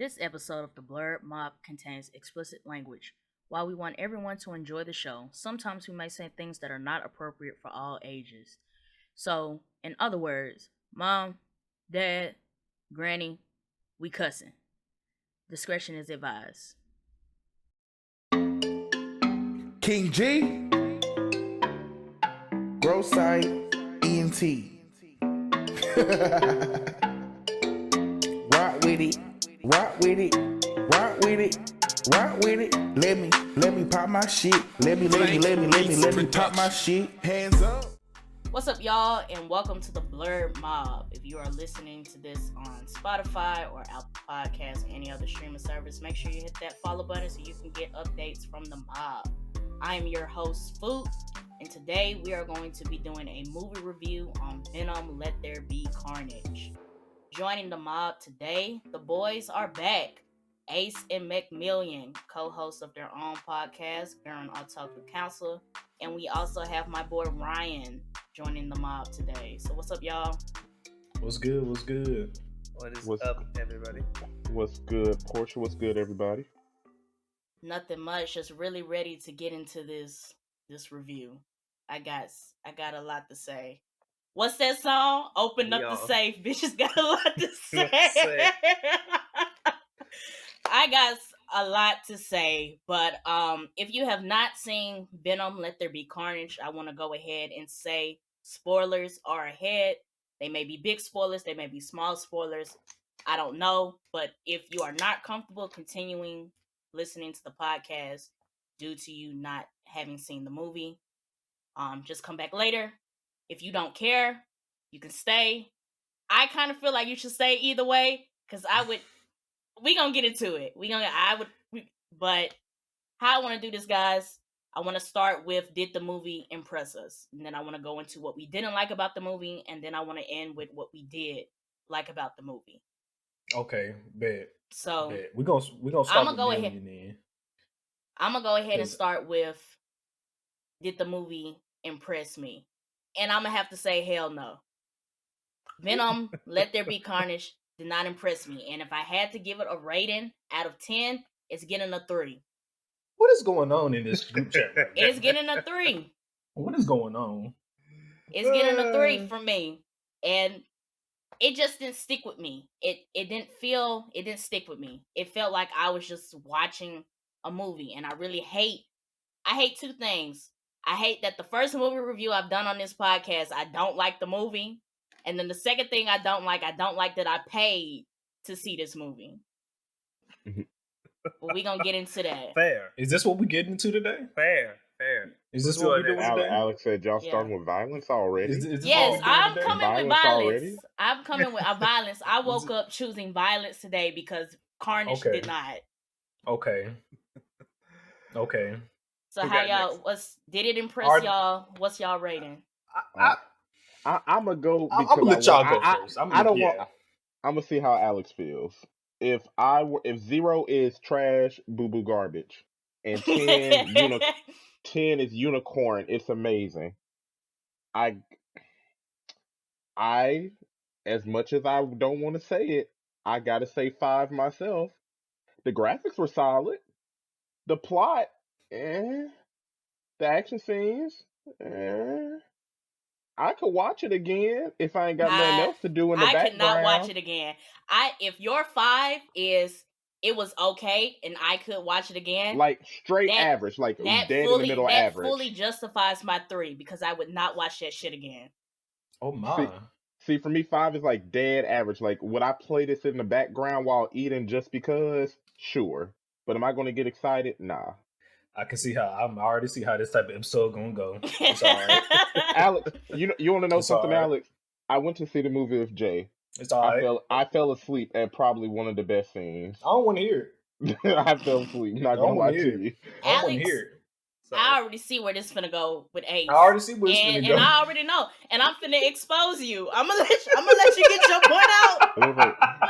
This episode of the Blerd Mob contains explicit language. While we want everyone to enjoy the show, sometimes we may say things that are not appropriate for all ages. So, in other words, Mom, Dad, Granny, we cussing. Discretion is advised. King G, Grow Site, ENT. Rock with it, rock with it, rock with it, rock with it. Let me pop my shit. Let me pop my shit. Hands up. What's up, y'all, and welcome to the Blerd Mob. If you are listening to this on Spotify or Apple Podcasts or any other streaming service, make sure you hit that follow button so you can get updates from the mob. I am your host, Phθp, and today we are going to be doing a movie review on Venom, Let There Be Carnage. Joining the mob today, the boys are back. Ace and McMillian, co-hosts of their own podcast, Gurren Otaku Counselor, and we also have my boy Ryan joining the mob today. So what's up, y'all? What's good? What's good? What's up, everybody? What's good, Portia? What's good, everybody? Nothing much. Just really ready to get into this review. I got a lot to say. What's that song? Open up the safe. Bitches got a lot to say. I got a lot to say, but if you have not seen Venom, Let There Be Carnage, I want to go ahead and say spoilers are ahead. They may be big spoilers, they may be small spoilers. I don't know, but if you are not comfortable continuing listening to the podcast due to you not having seen the movie, just come back later. If you don't care, you can stay. I kind of feel like you should stay either way, because we gonna get into it. But how I want to do this, guys, I want to start with, did the movie impress us? And then I want to go into what we didn't like about the movie, and then I want to end with what we did like about the movie. Okay, bet. So we're gonna start. I'm gonna go ahead. Then. I'm gonna go ahead and start with, did the movie impress me? And I'm gonna have to say, hell no. Venom, Let There Be Carnage did not impress me. And if I had to give it a rating out of 10, it's getting a 3. What is going on in this group chat right now? It's getting a 3. What is going on? It's getting a 3 for me. And it just didn't stick with me. It didn't stick with me. It felt like I was just watching a movie. And I hate two things. I hate that the first movie review I've done on this podcast, I don't like the movie. And then the second thing I don't like that I paid to see this movie. But we gonna get into that. Fair. Is this what we get into today? Fair. Is this what we're doing today? Alex said y'all starting with violence already. Yes, I'm coming with violence. Already? I'm coming with violence. I woke up choosing violence today because Carnage did not. Okay. So how y'all? Did it impress y'all? What's y'all rating? I'm gonna go. I'm gonna let y'all go first. I'm gonna see how Alex feels. If 0 is trash, boo boo garbage, and 10 is unicorn, it's amazing. I as much as I don't want to say it, I gotta say 5 myself. The graphics were solid. The plot, the action scenes, I could watch it again if I ain't got nothing else to do in the background. I could not watch it again. If your 5 is, it was okay and I could watch it again, like straight average, like dead in the middle average, that fully justifies my 3 because I would not watch that shit again. Oh my. See, for me, 5 is like dead average. Like, would I play this in the background while eating just because? Sure. But am I going to get excited? Nah. I already see how this type of episode gonna go. It's all right. Alex, you want to know something, right. Alex? I went to see the movie with Jay. It's all right. I fell asleep at probably one of the best scenes. I don't want to hear it. I fell asleep. Not gonna lie to you. I don't want to hear it. I already see where this is finna go with Ace. I already see where it's finna go. And I already know. And I'm finna expose you. I'm gonna let you get your point out.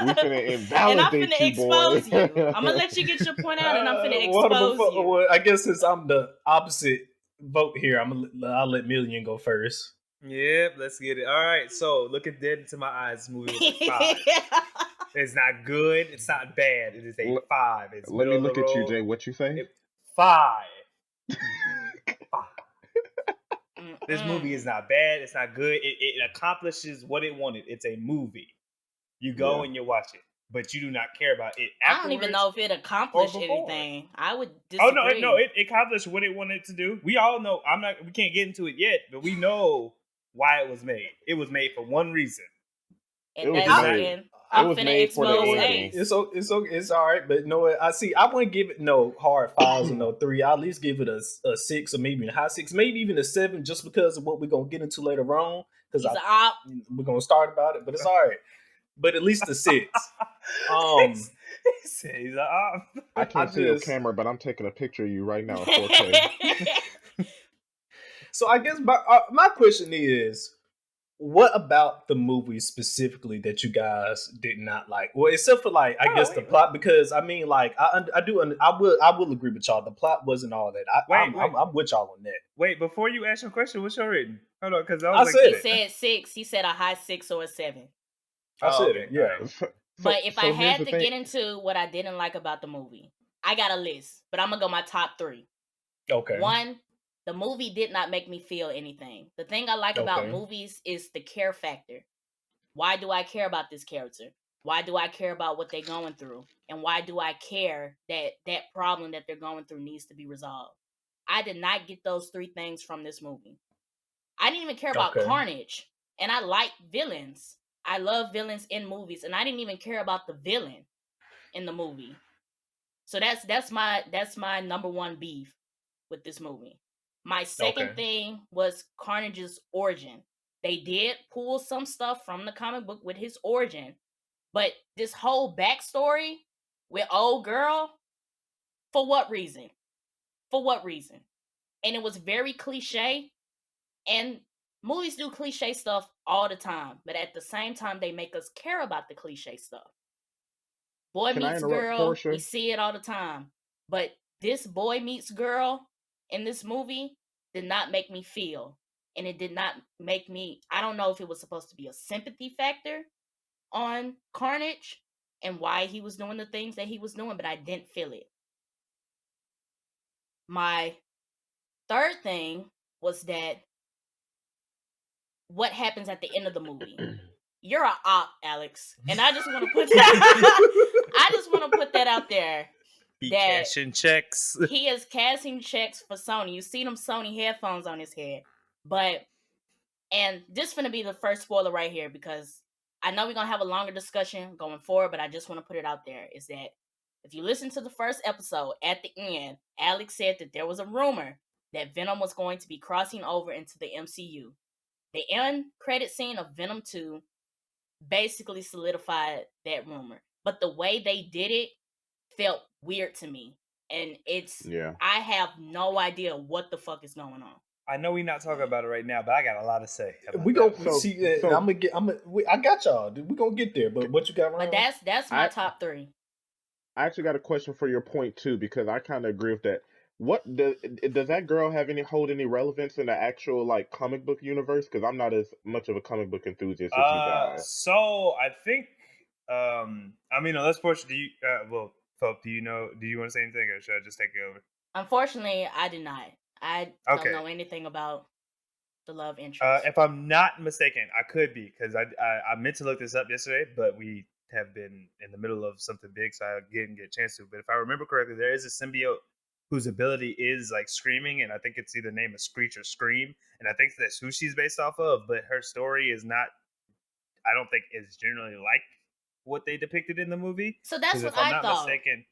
We finna invalidate you, expose you. I'm gonna let you get your point out, and I'm finna expose you. Well, I guess since I'm the opposite vote here, I'll let Million go first. Yep, let's get it. All right, so looking dead into my eyes, movie was 5. It's not good. It's not bad. It is a 5. It's Let me middle of look the at you, road. Jay. What you say? 5. 5. Mm-mm. This movie is not bad. It's not good. It accomplishes what it wanted. It's a movie. You go and you watch it, but you do not care about it afterwards. I don't even know if it accomplished anything. I would disagree. It accomplished what it wanted to do. We all know. We can't get into it yet, but we know why it was made. It was made for one reason. And It was that's made- and it I'm was finna made for the explode ending. Ace. It's all right, but no, I wouldn't give it no hard 5s or no 3. I'll at least give it a 6 or maybe a high 6, maybe even a 7, just because of what we're gonna get into later on. He's Because an op. we're gonna start about it, but it's all right. But at least a 6. He's an op. I can't see your camera, but I'm taking a picture of you right now, 4K. So I guess my question is, what about the movie specifically that you guys did not like? Well, except for like, I guess the plot, because I mean, like, I will agree with y'all. The plot wasn't all that. I'm with y'all on that. Wait, before you ask your question, what's your rating? Hold on, because he said 6. He said a high 6 or a 7. I said it, yeah. But if I had to get into what I didn't like about the movie, I got a list, but I'm gonna go my top 3. Okay. 1, the movie did not make me feel anything. The thing I like about movies is the care factor. Why do I care about this character? Why do I care about what they're going through? And why do I care that that problem that they're going through needs to be resolved? I did not get those 3 things from this movie. I didn't even care about Carnage. And I like villains. I love villains in movies, and I didn't even care about the villain in the movie. So that's my number 1 beef with this movie. My second thing was Carnage's origin. They did pull some stuff from the comic book with his origin, but this whole backstory with old girl, for what reason? For what reason? And it was very cliche, and movies do cliche stuff all the time, but at the same time, they make us care about the cliche stuff. Boy meets girl, Portia? we see it all the time. But this boy meets girl in this movie did not make me feel. And it did not make me, I don't know if it was supposed to be a sympathy factor on Carnage and why he was doing the things that he was doing, but I didn't feel it. My third thing was that what happens at the end of the movie. You're an op, Alex. And I just want to put that out there. He cashing checks. He is cashing checks for Sony. You see them Sony headphones on his head. And this is going to be the first spoiler right here, because I know we're going to have a longer discussion going forward, but I just want to put it out there, is that if you listen to the first episode, at the end, Alex said that there was a rumor that Venom was going to be crossing over into the MCU. The end credit scene of Venom 2 basically solidified that rumor. But the way they did it felt weird to me. And I have no idea what the fuck is going on. I know we're not talking about it right now, but I got a lot to say. We gonna see. I got y'all. We gonna get there. But what you got? But that's my top 3. I actually got a question for your point too, because I kind of agree with that. What does that girl hold any relevance in the actual like comic book universe? Because I'm not as much of a comic book enthusiast as you guys. So I think, unless Portia, do you? Philp, do you want to say anything, or should I just take it over? Unfortunately, I did not. I don't know anything about the love interest. If I'm not mistaken, I could be, because I meant to look this up yesterday, but we have been in the middle of something big, so I didn't get a chance to. But if I remember correctly, there is a symbiote whose ability is like screaming, and I think it's either named Screech or Scream, and I think that's who she's based off of. But her story is not, I don't think, is generally like what they depicted in the movie. So that's what I thought. Mistaken,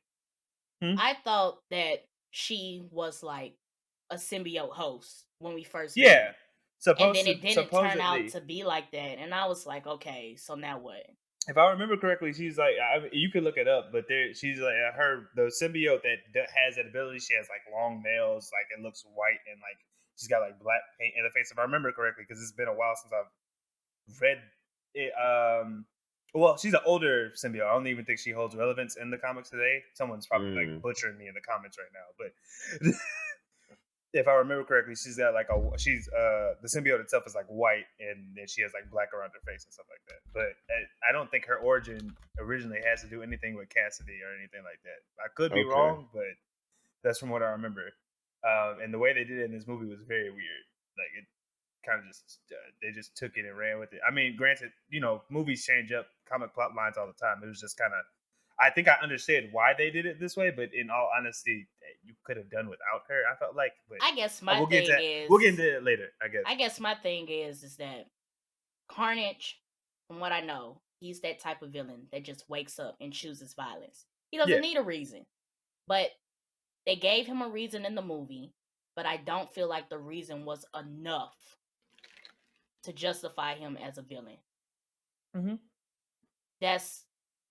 I thought that she was like a symbiote host when we first met. Yeah. And then it didn't turn out to be like that. And I was like, okay, so now what? If I remember correctly, she's like, you can look it up, but she's like, the symbiote that has that ability, she has like long nails, like it looks white, and like she's got like black paint in the face. If I remember correctly, because it's been a while since I've read it. Well, she's an older symbiote. I don't even think she holds relevance in the comics today. Someone's probably like butchering me in the comments right now, but if I remember correctly, she's got like the symbiote itself is like white, and then she has like black around her face and stuff like that. But I don't think her origin originally has to do anything with Cassidy or anything like that. I could be wrong, but that's from what I remember. And the way they did it in this movie was very weird. Like it kind of just they just took it and ran with it. I mean, granted, movies change up comic plot lines all the time. It was just kind of. I think I understood why they did it this way, but in all honesty, you could have done without her. I felt like, but I guess my we'll thing we'll get into it later. I guess my thing is that Carnage, from what I know, he's that type of villain that just wakes up and chooses violence. He doesn't need a reason, but they gave him a reason in the movie, but I don't feel like the reason was enough to justify him as a villain. Mm-hmm. That's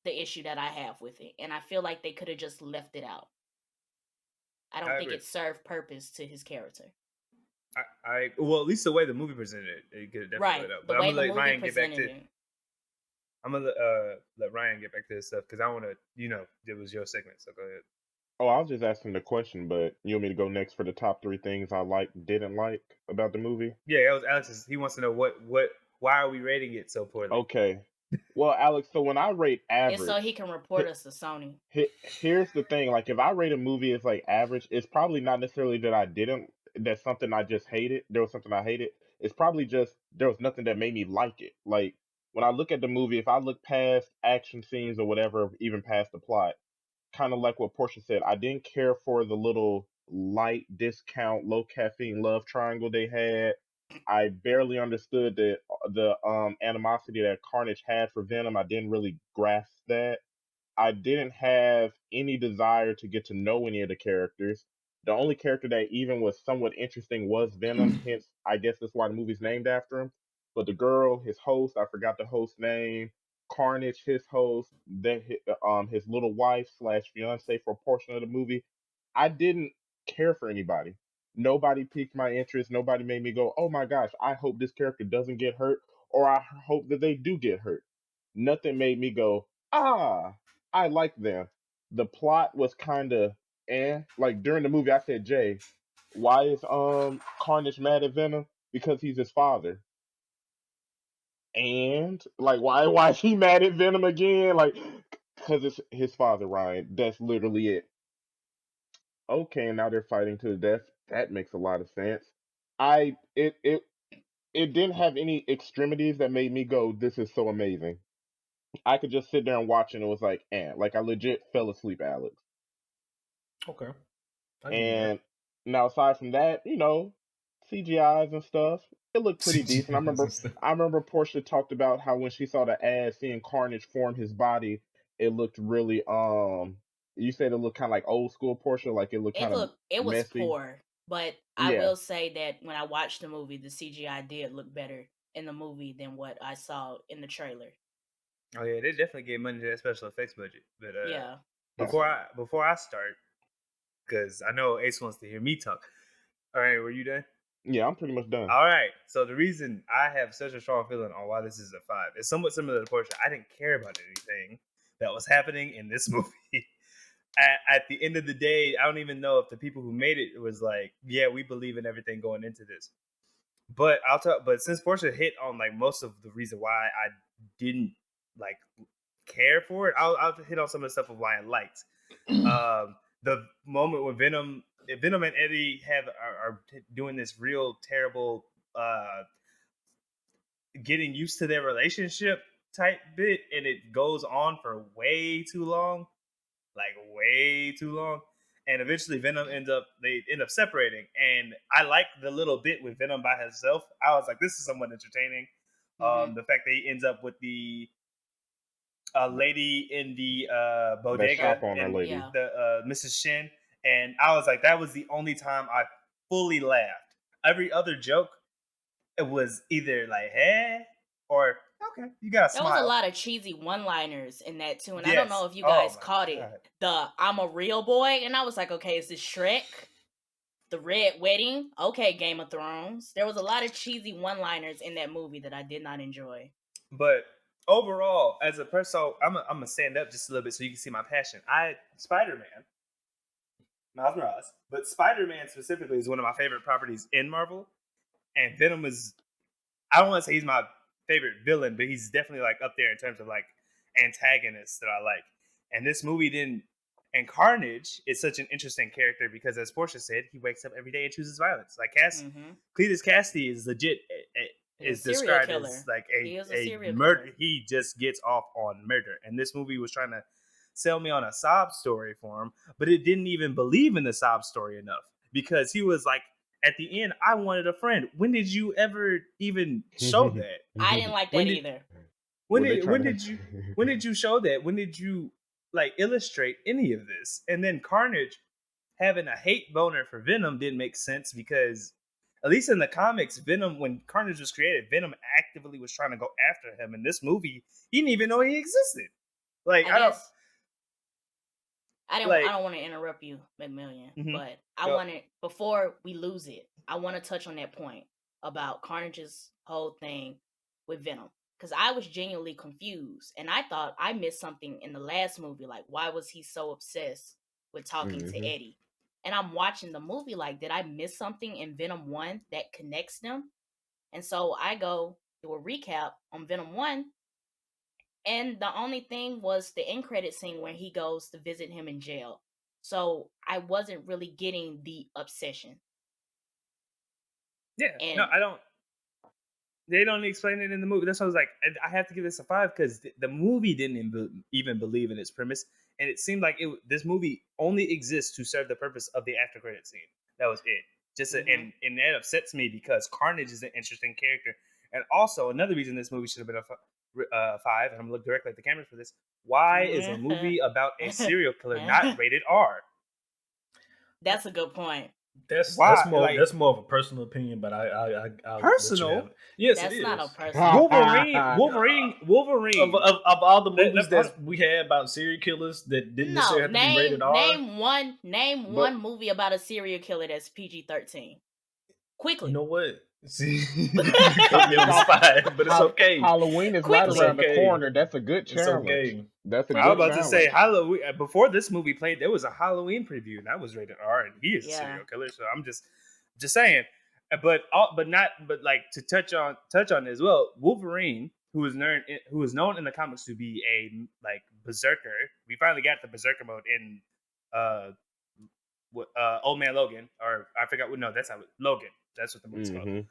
the issue that I have with it, and I feel like they could have just left it out. I don't think it served purpose to his character. Well, at least the way the movie presented it could have definitely let out. But I'm gonna let Ryan get back to it. I'm gonna let Ryan get back to this stuff because I want to, it was your segment, so go ahead. Oh, I was just asking the question, but you want me to go next for the top 3 things I didn't like about the movie? Yeah, that was Alex's. He wants to know why are we rating it so poorly? Okay. Well, Alex, so when I rate average, it's so he can report us to Sony. Here's the thing: like, if I rate a movie as like average, it's probably not necessarily that that's something I just hated. There was something I hated. It's probably just there was nothing that made me like it. Like when I look at the movie, if I look past action scenes or whatever, even past the plot, kind of like what Portia said, I didn't care for the little light discount, low caffeine love triangle they had. I barely understood the animosity that Carnage had for Venom. I didn't really grasp that. I didn't have any desire to get to know any of the characters. The only character that even was somewhat interesting was Venom, hence I guess that's why the movie's named after him. But the girl, his host, I forgot the host's name. Carnage, his host, then his little wife slash fiance for a portion of the movie. I didn't care for anybody. Nobody piqued my interest. Nobody made me go, "Oh my gosh, I hope this character doesn't get hurt," or "I hope that they do get hurt." Nothing made me go, "Ah, I like them." The plot was kind of like during the movie I said, "Jay, why is Carnage mad at Venom? Because he's his father." And like why is he mad at Venom again? Like cuz it's his father, Ryan. That's literally it. Okay, and now they're fighting to the death. That makes a lot of sense. I it didn't have any extremities that made me go, "This is so amazing." I could just sit there and watch and it was like, like I legit fell asleep, Alex. Okay. And now aside from that, CGIs and stuff, it looked pretty decent. I remember Portia talked about how when she saw the ad seeing Carnage form his body, it looked really you said it looked kind of like old school Portia, like it looked kind of it was messy. poor, but I will say that when I watched the movie, the CGI did look better in the movie than what I saw in the trailer. Oh yeah, they definitely gave money to that special effects budget. But yeah. Before I start, because I know Ace wants to hear me talk. All right, were you done? Yeah, I'm pretty much done. All right. So the reason I have such a strong feeling on why this is a 5 is somewhat similar to Portia. I didn't care about anything that was happening in this movie. At the end of the day, I don't even know if the people who made it was like, yeah, we believe in everything going into this. But I'll talk. But since Portia hit on like most of the reason why I didn't like care for it, I'll hit on some of the stuff of why I liked. The moment when Venom and Eddie are doing this real terrible getting used to their relationship type bit, and it goes on for way too long, and eventually they end up separating. And I like the little bit with Venom by himself. I was like, this is somewhat entertaining. The fact that he ends up with the lady in the bodega, shop owner lady, the Mrs. Shin, and I was like, that was the only time I fully laughed. Every other joke, it was either like, "Hey," or "Okay, you gotta smile." There was a lot of cheesy one-liners in that too, and I don't know if you guys caught it. The "I'm a real boy," and I was like, okay, is this Shrek? The Red Wedding? Okay, Game of Thrones. There was a lot of cheesy one-liners in that movie that I did not enjoy. But overall, as a person, I'm gonna stand up just a little bit so you can see my passion. Spider-Man, Miles Morales. But Spider-Man specifically is one of my favorite properties in Marvel. And Venom is, I don't want to say he's my favorite villain, but he's definitely like up there in terms of like antagonists that I like. And this movie didn't. And Carnage is such an interesting character because, as Portia said, he wakes up every day and chooses violence. Like Cletus Cassidy is legit. Is described as like a murder. Killer. He just gets off on murder. And this movie was trying to sell me on a sob story for him, but it didn't even believe in the sob story enough because he was like, at the end, I wanted a friend. When did you ever even show that? I didn't like that either. When did you show that? When did you like illustrate any of this? And then Carnage having a hate boner for Venom didn't make sense because, at least in the comics, Venom, when Carnage was created, Venom actively was trying to go after him. In this movie, he didn't even know he existed. Like I don't want to interrupt you, McMillian, but I want to, before we lose it, I want to touch on that point about Carnage's whole thing with Venom. Because I was genuinely confused, and I thought I missed something in the last movie. Like, why was he so obsessed with talking to Eddie? And I'm watching the movie like, did I miss something in Venom 1 that connects them? And so I go do a recap on Venom 1, and the only thing was the end credit scene where he goes to visit him in jail. So I wasn't really getting the obsession. Yeah, no, I don't. They don't explain it in the movie. That's why I was like, I have to give this a 5 because the movie didn't even believe in its premise, and it seemed like this movie only exists to serve the purpose of the after credit scene. That was it. And that upsets me because Carnage is an interesting character, and also another reason this movie should have been a 5. And I'm gonna look directly at the cameras for this. Why is a movie about a serial killer not rated R? That's a good point. That's more of a personal opinion, but I personal. Yes, that's it is. Not a personal. Wolverine. Of all the movies that we had about serial killers that didn't necessarily have to be rated R. Name one movie about a serial killer that's PG-13. Quickly. You know what? See, put me on the spot, but it's okay. Halloween is right around the corner. That's a good challenge. Okay. That's a good I was about to say Halloween. Before this movie played, there was a Halloween preview, and that was rated R, and he is a serial killer. So I'm just saying. But like to touch on it as well. Wolverine, who is known in the comics to be a like berserker. We finally got the berserker mode in Old Man Logan, or I forgot. No, that's not Logan. That's what the movie's called.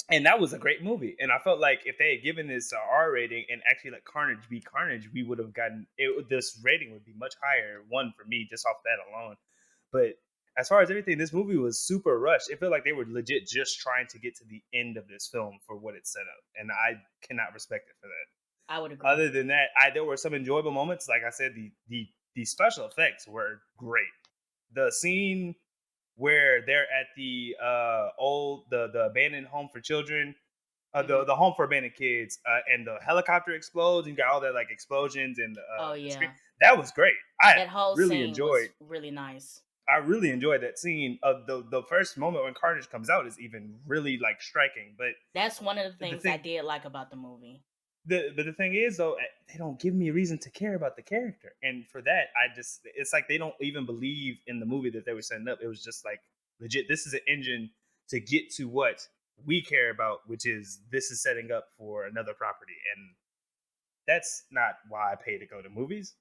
And that was a great movie. And I felt like if they had given this an R rating and actually let Carnage be Carnage, we would have gotten it. This rating would be much higher. One for me, just off that alone. But as far as everything, this movie was super rushed. It felt like they were legit just trying to get to the end of this film for what it set up. And I cannot respect it for that. I would agree. Other than that, there were some enjoyable moments. Like I said, the special effects were great. The scene where they're at the the abandoned home for children, the home for abandoned kids, and the helicopter explodes, and you got all that like explosions and the screen. That was great. That whole really scene enjoyed. Was really nice. I really enjoyed that scene. Of the first moment when Carnage comes out is even really like striking. But that's one of the things I did like about the movie. But the thing is, though, they don't give me a reason to care about the character. And for that, it's like they don't even believe in the movie that they were setting up. It was just like, legit, this is an engine to get to what we care about, which is this is setting up for another property. And that's not why I pay to go to movies.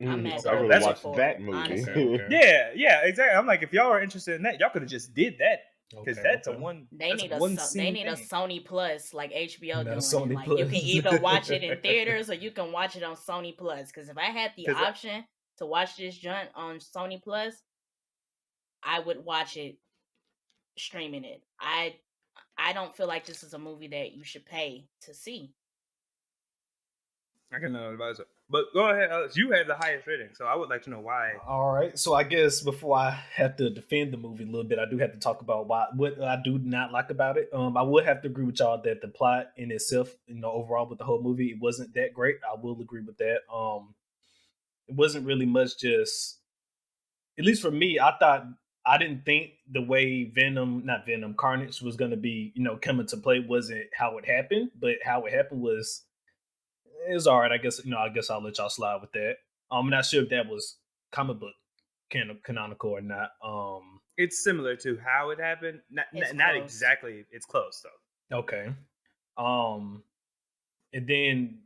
I'm mad I really watched that movie. Okay. Yeah, exactly. I'm like, if y'all are interested in that, y'all could have just did that. Because that's a one. They need a Sony Plus, like HBO doing. Sony like Plus. You can either watch it in theaters or you can watch it on Sony Plus. Because if I had the option to watch this joint on Sony Plus, I would watch it streaming it. I don't feel like this is a movie that you should pay to see. I can advise it. But go ahead, Alex. You have the highest rating, so I would like to know why. All right. So I guess before I have to defend the movie a little bit, I do have to talk about what I do not like about it. I would have to agree with y'all that the plot in itself, overall with the whole movie, it wasn't that great. I will agree with that. It wasn't really much. Just, at least for me, I didn't think the way Carnage was going to be, coming to play wasn't how it happened, but how it happened was. It was all right. I guess I'll let y'all slide with that. I'm not sure if that was comic book canonical or not. It's similar to how it happened. Not exactly. It's close though. Okay. And then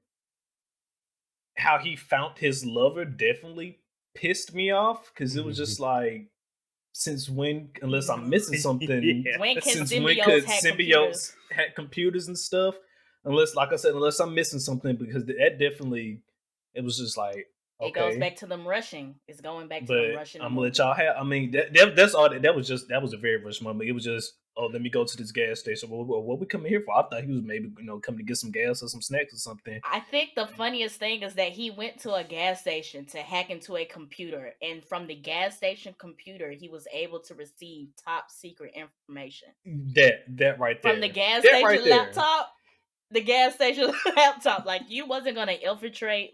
how he found his lover definitely pissed me off because it was just like, since when, unless I'm missing something, since when could symbiotes had computers and stuff? Unless, like I said, unless I'm missing something, because that definitely, it was just like, okay. It goes back to them rushing. It's going back to them rushing. I'm gonna let y'all have. I mean, that's all. That was a very rush moment. It was just, oh, let me go to this gas station. What we coming here for? I thought he was maybe coming to get some gas or some snacks or something. I think the funniest thing is that he went to a gas station to hack into a computer, and from the gas station computer, he was able to receive top secret information. That right there. From the gas station laptop. The gas station laptop. Like, you wasn't gonna infiltrate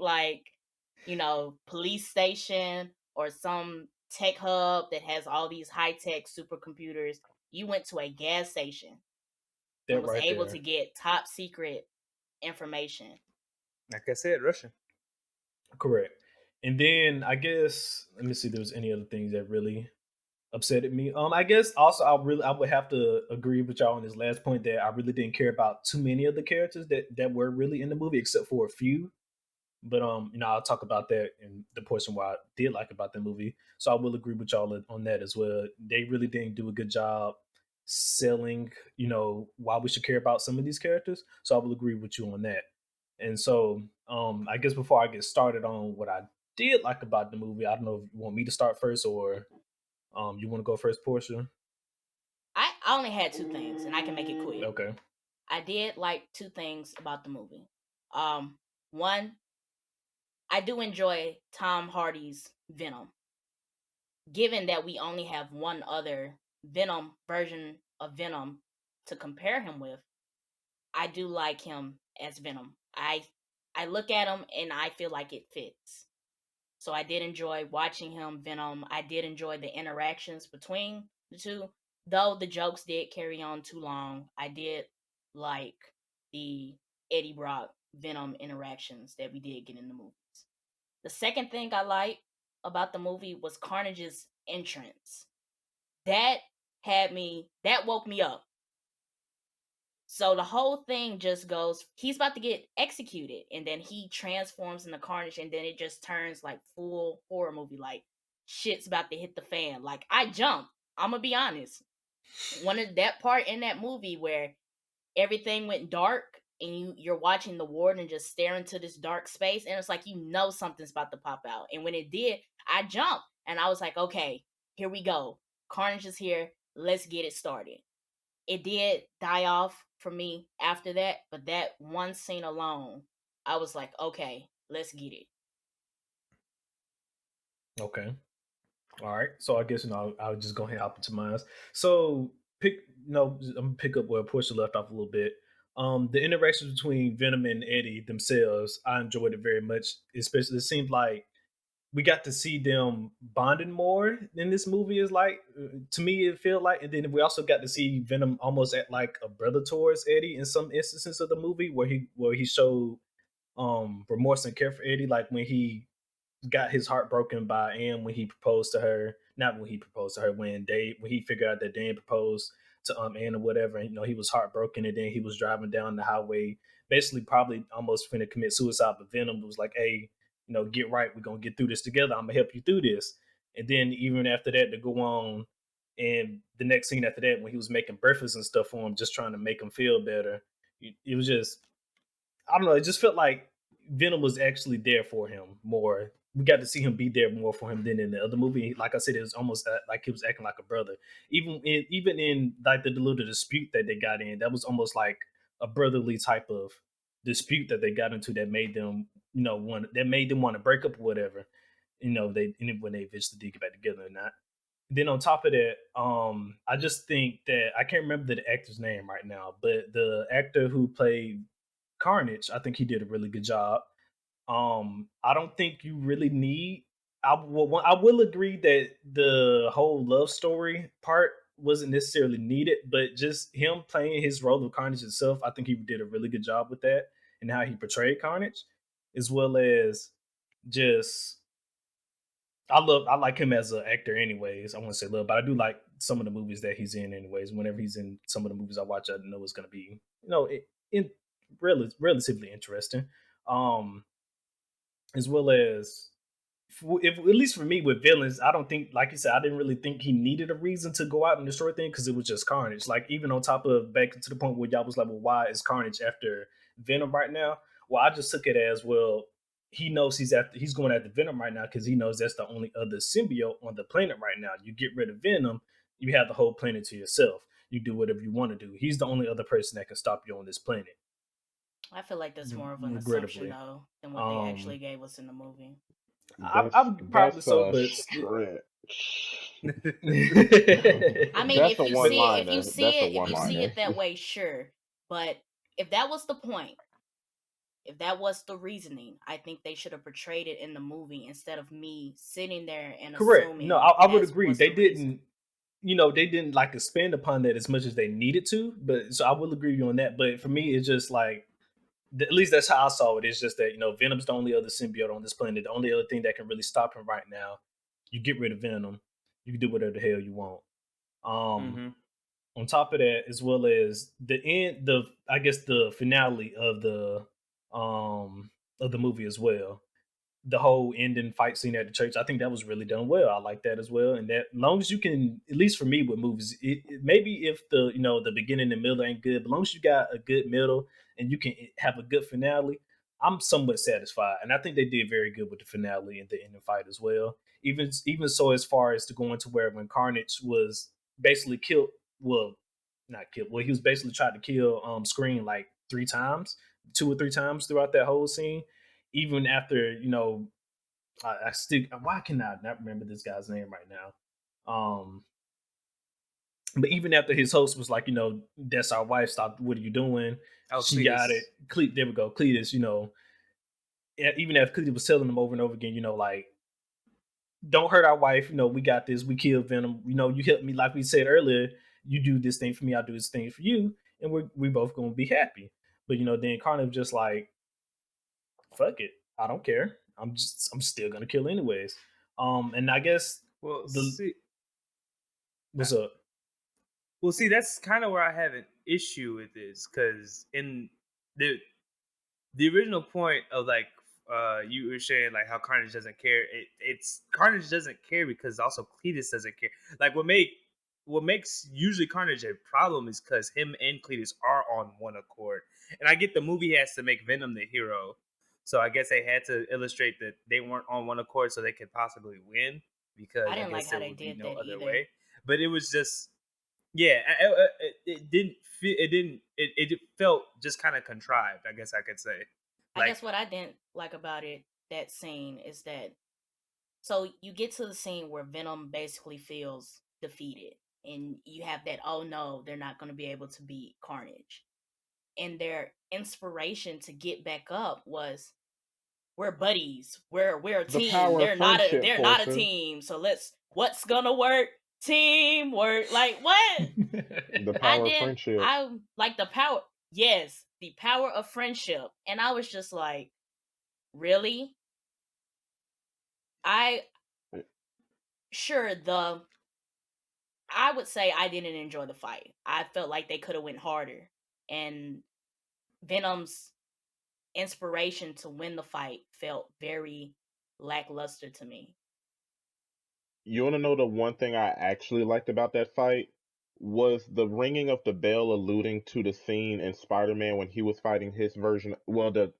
police station or some tech hub that has all these high-tech supercomputers. You went to a gas station and was able to get top secret information. Like I said, Russian. Correct. And then I guess, let me see if there was any other things that really upset at me. I guess also I would have to agree with y'all on this last point that I really didn't care about too many of the characters that were really in the movie, except for a few. But I'll talk about that in the portion where I did like about the movie. So I will agree with y'all on that as well. They really didn't do a good job selling, why we should care about some of these characters. So I will agree with you on that. And so I guess before I get started on what I did like about the movie, I don't know if you want me to start first or you want to go first, Portia? I only had two things, and I can make it quick. Okay. I did like two things about the movie. One, I do enjoy Tom Hardy's Venom. Given that we only have one other Venom version of Venom to compare him with, I do like him as Venom. I look at him and I feel like it fits. So I did enjoy watching him Venom. I did enjoy the interactions between the two. Though the jokes did carry on too long, I did like the Eddie Brock Venom interactions that we did get in the movies. The second thing I liked about the movie was Carnage's entrance. That woke me up. So the whole thing just goes, he's about to get executed, and then he transforms into Carnage, and then it just turns like full horror movie, like shit's about to hit the fan. Like, I jumped. I'm gonna be honest. One of that part in that movie where everything went dark and you're watching the warden just stare into this dark space, and it's like, something's about to pop out. And when it did, I jumped and I was like, okay, here we go. Carnage is here. Let's get it started. It did die off for me after that, but that one scene alone, I was like, okay, let's get it. Okay. All right. So I guess I'll just go ahead and hop into mine. So I'm gonna pick up where Portia left off a little bit. The interactions between Venom and Eddie themselves, I enjoyed it very much. Especially, it seemed like we got to see them bonding more in this movie. Is like, to me, it felt like, and then we also got to see Venom almost at like a brother towards Eddie in some instances of the movie, where he showed remorse and care for Eddie, like when he got his heart broken by Anne when he proposed to her. Not when he proposed to her, when he figured out that Dan proposed to Anne or whatever. And, he was heartbroken, and then he was driving down the highway, basically probably almost finna commit suicide. But Venom was like, "Hey, get right. We're gonna get through this together. I'm gonna help you through this." And then even after that, to go on, and the next scene after that, when he was making breakfast and stuff for him, just trying to make him feel better, it was just, I don't know. It just felt like Venom was actually there for him more. We got to see him be there more for him than in the other movie. Like I said, it was almost like he was acting like a brother. Even in like the little dispute that they got in, that was almost like a brotherly type of dispute that they got into that made them, want to break up or whatever. When they eventually did get back together or not. Then on top of that, I just think that I can't remember the actor's name right now, but the actor who played Carnage, I think he did a really good job. I don't think you really need. I will agree that the whole love story part wasn't necessarily needed, but just him playing his role of Carnage itself, I think he did a really good job with that and how he portrayed Carnage, as well as just I like him as an actor anyways. I want to say love, but I do like some of the movies that he's in anyways. Whenever he's in some of the movies I watch, I know it's going to be, in relatively interesting. Um, as well as if at least for me with villains, I don't think, like you said, I didn't really think he needed a reason to go out and destroy things because it was just Carnage. Like even on top of back to the point where y'all was like, well, why is Carnage after Venom right now? Well, I just took it as, well, he knows he's going after Venom right now because he knows that's the only other symbiote on the planet right now. You get rid of Venom, you have the whole planet to yourself. You do whatever you want to do. He's the only other person that can stop you on this planet. I feel like that's more of an assumption Regrettably. though than what they actually gave us in the movie. I would probably so, but stretch. I mean, That's if a you one-liner. see it that way, sure. But if that was the point, if that was the reasoning, I think they should have portrayed it in the movie instead of me sitting there and correct. assuming. No, I would that's agree. what's They the didn't, reason. they didn't like expand upon that as much as they needed to. But so I will agree with you on that. But for me, it's just like, at least that's how I saw it. It's just that, Venom's the only other symbiote on this planet. The only other thing that can really stop him right now. You get rid of Venom, you can do whatever the hell you want. On top of that, as well as the end, I guess the finale of the movie as well. The whole ending fight scene at the church, I think that was really done well. I like that as well. And that, as long as you can, at least for me with movies, maybe if the beginning and middle ain't good, but as long as you got a good middle and you can have a good finale, I'm somewhat satisfied. And I think they did very good with the finale and the ending fight as well. Even so, as far as to go into where when Carnage was basically killed, well, not killed, well, he was basically trying to kill Scream like 2 or 3 times throughout that whole scene. Even after, I still, why can I not remember this guy's name right now? But even after his host was like, that's our wife, stop, what are you doing? She Cletus. got it. There we go. Cletus, even after Cletus was telling him over and over again, like, don't hurt our wife, we got this, we killed Venom, you helped me, like we said earlier, you do this thing for me, I'll do this thing for you, and we both gonna be happy. But then Carnage just like, fuck it, I don't care. I'm still gonna kill anyways. And I guess what's up? Well, see, that's kind of where I have an issue with this, because in the original point of like you were saying like how Carnage doesn't care. It's Carnage doesn't care because also Cletus doesn't care. Like what makes usually Carnage a problem is because him and Cletus are on one accord. And I get the movie has to make Venom the hero, so I guess they had to illustrate that they weren't on one accord so they could possibly win, because I didn't guess like how there they would be did no that other either. way. But it was just, yeah, it didn't feel, it felt just kind of contrived, I guess I could say. I guess what I didn't like about that scene is that, so you get to the scene where Venom basically feels defeated, and you have that, oh no, they're not going to be able to beat Carnage, and their inspiration to get back up was, we're buddies, we're a The team. power They're of not a friendship, team. So what's gonna work? Teamwork. Like what? The power of friendship. I like the power. Yes, the power of friendship. And I was just like, really? I would say I didn't enjoy the fight. I felt like they could have went harder, and Venom's inspiration to win the fight felt very lackluster to me. You want to know the one thing I actually liked about that fight was the ringing of the bell, alluding to the scene in Spider-Man when he was fighting his version. Well, the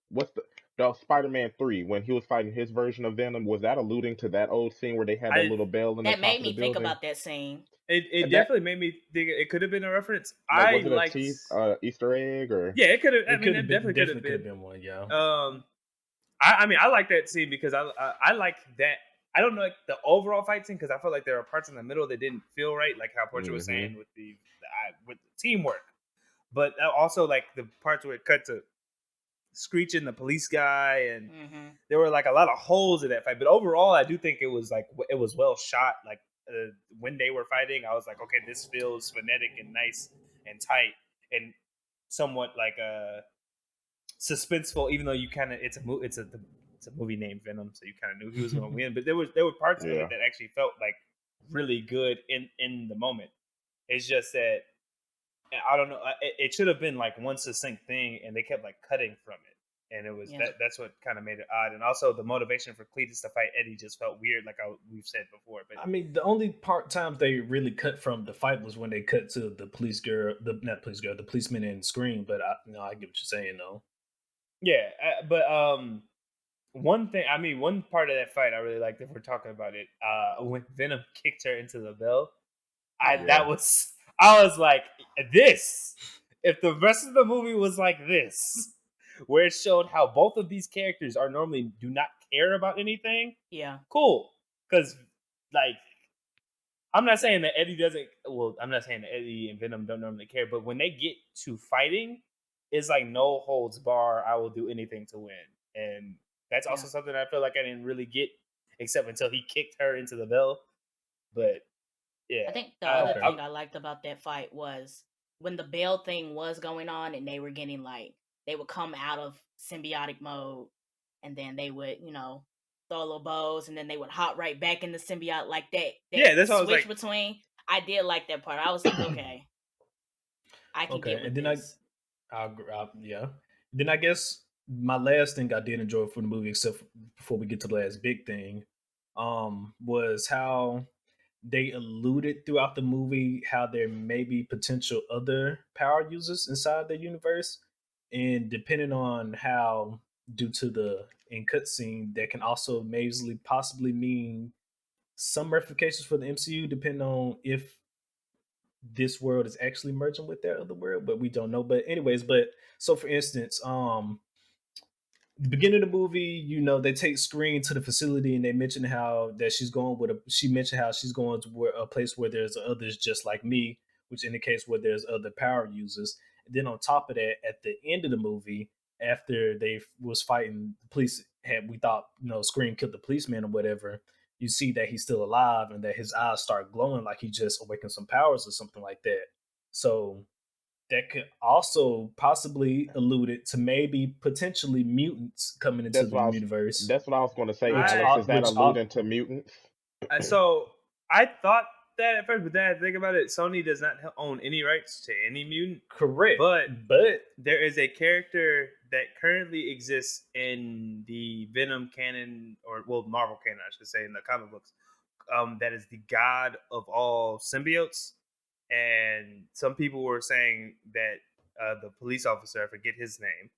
Spider-Man 3 when he was fighting his version of Venom. Was that alluding to that old scene where they had that little bell in the That top made of the me think building? about that scene. It definitely made me think it could have been a reference. Like, was I it liked Easter egg or? Yeah, it could have. I mean, It it definitely could have been one. Yeah. I mean, I like that scene because I like that. I don't know like the overall fight scene because I felt like there were parts in the middle that didn't feel right, like how Portia was saying with the teamwork. But also like the parts where it cut to Screech and the police guy, and there were like a lot of holes in that fight. But overall, I do think it was well shot. Like when they were fighting, I was like, okay, this feels phonetic and nice and tight and somewhat like suspenseful, even though you kind of it's a it's a movie named Venom, so you kind of knew he was going to win. But there were parts of it that actually felt like really good in the moment. It's just that I don't know. It should have been like one succinct thing, and they kept like cutting from it, and it was that's what kind of made it odd. And also the motivation for Cletus to fight Eddie just felt weird, like we've said before. But I mean, the only times they really cut from the fight was when they cut to the the policeman in Scream. But I get what you're saying though. Yeah, but one part of that fight I really liked, if we're talking about it, when Venom kicked her into the bell, I was like, this. If the rest of the movie was like this, where it showed how both of these characters are normally do not care about anything, cool. Because like, I'm not saying that Eddie doesn't. Well, I'm not saying that Eddie and Venom don't normally care, but when they get to fighting, it's like no holds bar. I will do anything to win, and that's also something I feel like I didn't really get, except until he kicked her into the bell. But yeah, I think the other thing I liked about that fight was when the bell thing was going on, and they were getting like they would come out of symbiotic mode, and then they would throw little bows, and then they would hop right back in the symbiote like that. That's what I was switch like. between. I did like that part. I was like, okay, I can get with and then this. Then I guess my last thing I did enjoy from the movie, except before we get to the last big thing, was how they alluded throughout the movie how there may be potential other power users inside the universe, and depending on how, due to the in cutscene, that can also possibly mean some ramifications for the MCU, depending on if this world is actually merging with that other world, but we don't know. But anyways, so for instance, the beginning of the movie, they take Screen to the facility, and they mention how that she mentioned how she's going to a place where there's others just like me, which indicates where there's other power users. And then on top of that, at the end of the movie, after they was fighting the police, we thought Screen killed the policeman or whatever, you see that he's still alive and that his eyes start glowing like he just awakened some powers or something like that. So that could also possibly allude it to maybe potentially mutants coming into the universe. That's what I was going to say, Alex. Is that alluding to mutants? So I thought that at first, but then I think about it, Sony does not own any rights to any mutant. Correct. But there is a character that currently exists in the Venom canon, or Marvel canon, I should say, in the comic books. That is the god of all symbiotes. And some people were saying that the police officer, I forget his name,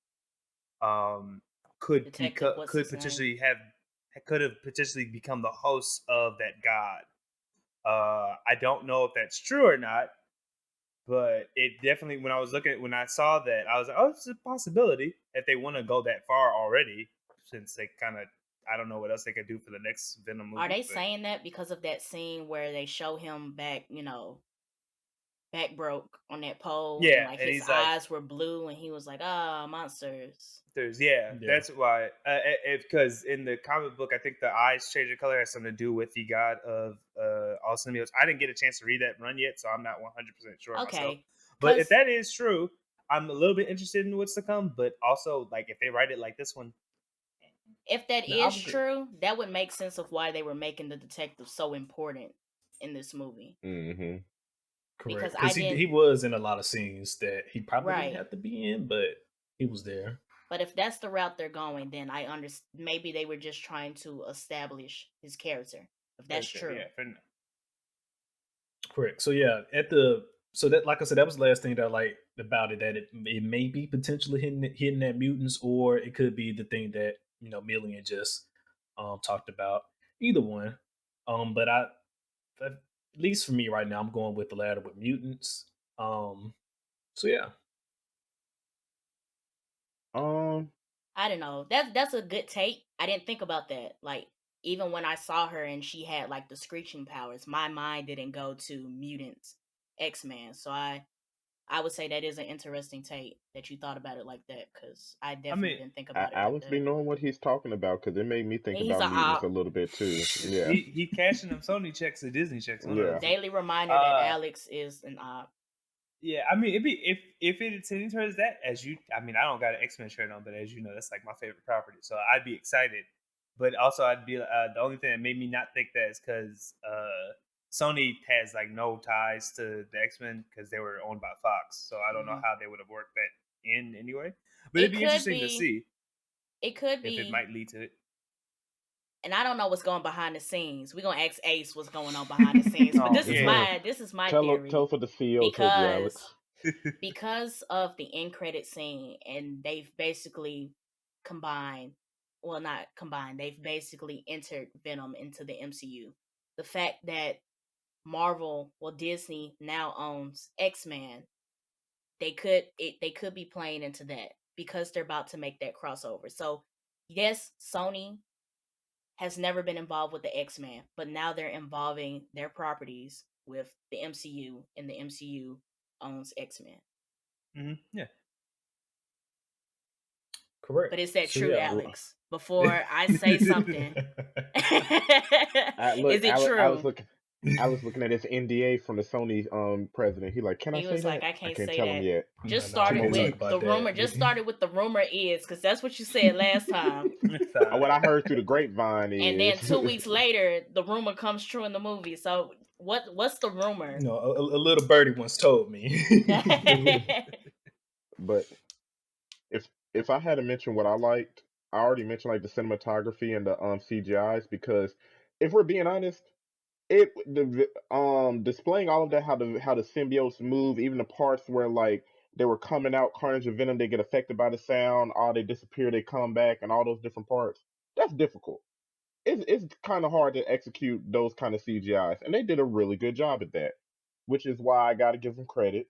could have potentially become the host of that god. I don't know if that's true or not, but it definitely, when I saw that, I was like, oh, it's a possibility if they want to go that far already, since they kind of, I don't know what else they could do for the next Venom movie. Are they saying that because of that scene where they show him back broke on that pole? Yeah, and his eyes were blue, and he was like, monsters. That's why. Because in the comic book, I think the eyes change of color has something to do with the god of all symbiotes. I didn't get a chance to read that run yet, so I'm not 100% sure myself. But if that is true, I'm a little bit interested in what's to come. But also, like, if they write it like this one, if that is true, that would make sense of why they were making the detective so important in this movie. Mm-hmm. Correct. Because he was in a lot of scenes that he probably didn't have to be in, but he was there. But if that's the route they're going, then I understand. Maybe they were just trying to establish his character. If that's true. Yeah, correct. So yeah, that, like I said, that was the last thing that I liked about it. That it may be potentially hitting at mutants, or it could be the thing that Millian just talked about. Either one. But at least for me right now, I'm going with the latter with mutants. So yeah. I don't know. That's a good take. I didn't think about that. Like, even when I saw her and she had like the screeching powers, my mind didn't go to mutants, X-Men. So I would say that is an interesting take that you thought about it like that, because I definitely didn't think about it. Alex be knowing what he's talking about, because it made me think about mutants a little bit too. Yeah, he cashing them Sony checks or Disney checks. Daily reminder that Alex is an op. Yeah, I mean, it'd be if it's tending towards that, as you, I mean, I don't got an X-Men shirt on, but as you know, that's like my favorite property, so I'd be excited. But also, I'd be the only thing that made me not think that is because Sony has like no ties to the X-Men because they were owned by Fox, so I don't know how they would have worked that in anyway. But it'd It be could interesting to be. see It could if it be. might lead to it. And I don't know what's going behind the scenes. We're gonna ask Ace what's going on behind the scenes. But Oh this is yeah, my Tell theory. us what the CEO told you, Because Alex. because of the end credit scene, and they've basically combined, well, not combined, they've basically entered Venom into the MCU. The fact that Disney now owns X-Men, they could be playing into that because they're about to make that crossover. So yes, Sony has never been involved with the X-Men, but now they're involving their properties with the MCU, and the MCU owns X-Men. Yeah. Correct. But is that So true, yeah. Alex? Before I say something, is it Alex true? I was looking at his NDA from the Sony president. He like, can I He say was like, that? I I can't can't say tell him that. yet. Just we started more with can't weeks. talk about the rumor. that. Just started with the rumor is, because that's what you said last time. What I heard through the grapevine And then is 2 weeks later, the rumor comes true in the movie. So what's the rumor? You know, a little birdie once told me. but if I had to mention what I liked, I already mentioned like the cinematography and the CGIs because if we're being honest, displaying all of that, how the symbiotes move, even the parts where like they were coming out, Carnage and Venom, they get affected by the sound, they disappear, they come back, and all those different parts. That's difficult. It's kind of hard to execute those kind of CGIs, and they did a really good job at that, which is why I got to give them credit.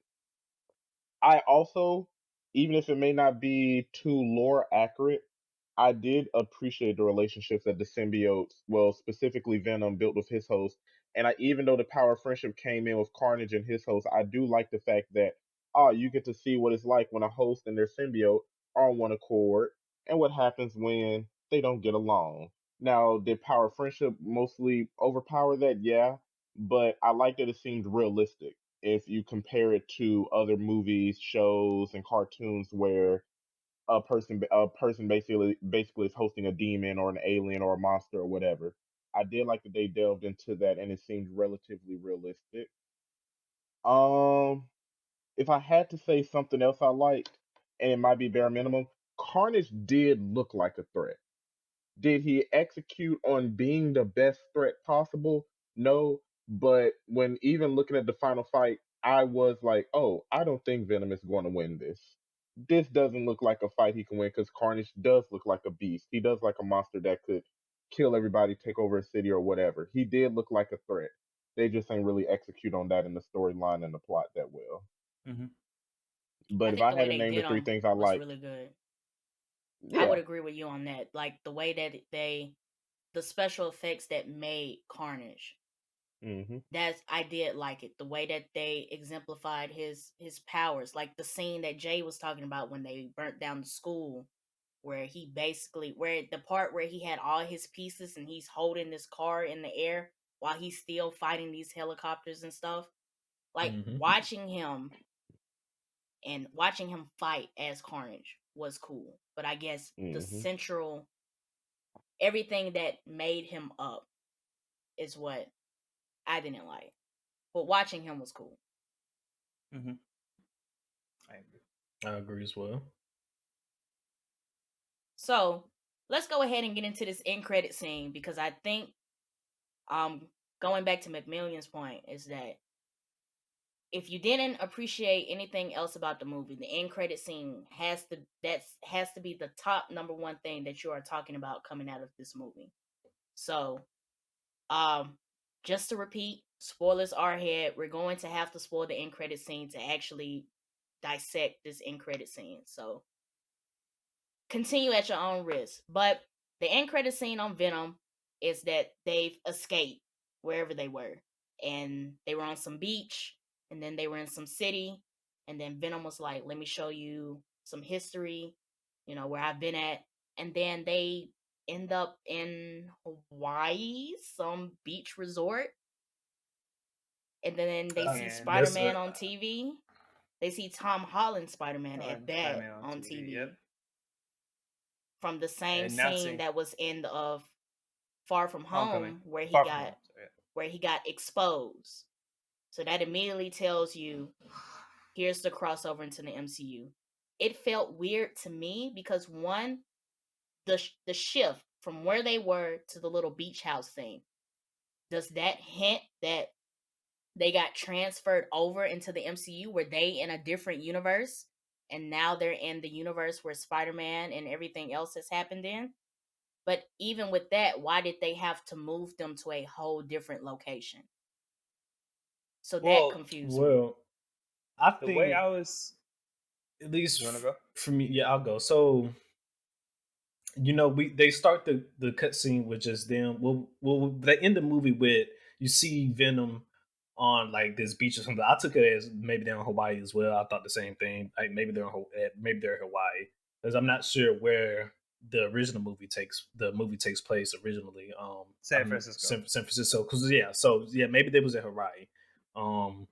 I also, even if it may not be too lore accurate, I did appreciate the relationships that the symbiotes, well, specifically Venom, built with his host. And even though the power of friendship came in with Carnage and his host, I do like the fact that you get to see what it's like when a host and their symbiote are on one accord, and what happens when they don't get along. Now, did power of friendship mostly overpower that? Yeah, but I like that it seemed realistic if you compare it to other movies, shows, and cartoons where a person basically is hosting a demon or an alien or a monster or whatever. I did like that they delved into that and it seemed relatively realistic. Um, if I had to say something else I liked, and it might be bare minimum, Carnage did look like a threat. Did he execute on being the best threat possible? No, but when even looking at the final fight, I was like, oh, I don't think Venom is going to win this. This doesn't look like a fight he can win because Carnage does look like a beast. He does like a monster that could kill everybody, take over a city or whatever. He did look like a threat. They just ain't really execute on that in the storyline and the plot that well. Mm-hmm. I But if think I the had way to they name the did three them things I was liked, really good. I yeah. would agree with you on that. Like the way that the special effects that made Carnage. Mm-hmm. I did like it. The way that they exemplified his powers, like the scene that Jay was talking about when they burnt down the school, where where the part where he had all his pieces and he's holding this car in the air while he's still fighting these helicopters and stuff. Like watching him fight as Carnage was cool. But I guess the Mm-hmm. central everything that made him up is what I didn't like. But watching him was cool. Mm-hmm. I agree. I agree as well. So let's go ahead and get into this end credit scene because I think going back to McMillian's point is that if you didn't appreciate anything else about the movie, the end credit scene has to be the top number one thing that you are talking about coming out of this movie. So just to repeat, spoilers are ahead. We're going to have to spoil the end credit scene to actually dissect this end credit scene. So continue at your own risk. But the end credit scene on Venom is that they've escaped wherever they were. And they were on some beach, and then they were in some city, and then Venom was like, let me show you some history, where I've been at. And then they end up in Hawaii, some beach resort. And then they see That's Spider-Man on TV. They see Tom Holland Spider-Man at that Spider-Man on TV. Yep. From the same And scene announcing- that was in of Far From Homecoming. Home, where he Far From got Home, so, yeah. where he got exposed. So that immediately tells you, here's the crossover into the MCU. It felt weird to me because one, the shift from where they were to the little beach house thing, does that hint that they got transferred over into the MCU? Were they in a different universe and now they're in the universe where Spider-Man and everything else has happened in? But even with that, why did they have to move them to a whole different location? So that confused me. Well, I The think way I was, at least you want to go? for me, yeah, I'll go. So, they start the cutscene with just them. Well, they end the movie with you see Venom on like this beach or something. I took it as maybe they're in Hawaii as well. I thought the same thing. Like maybe they're in Hawaii, because I'm not sure where the original movie takes place originally. San Francisco. San Francisco. Because maybe they was in Hawaii, or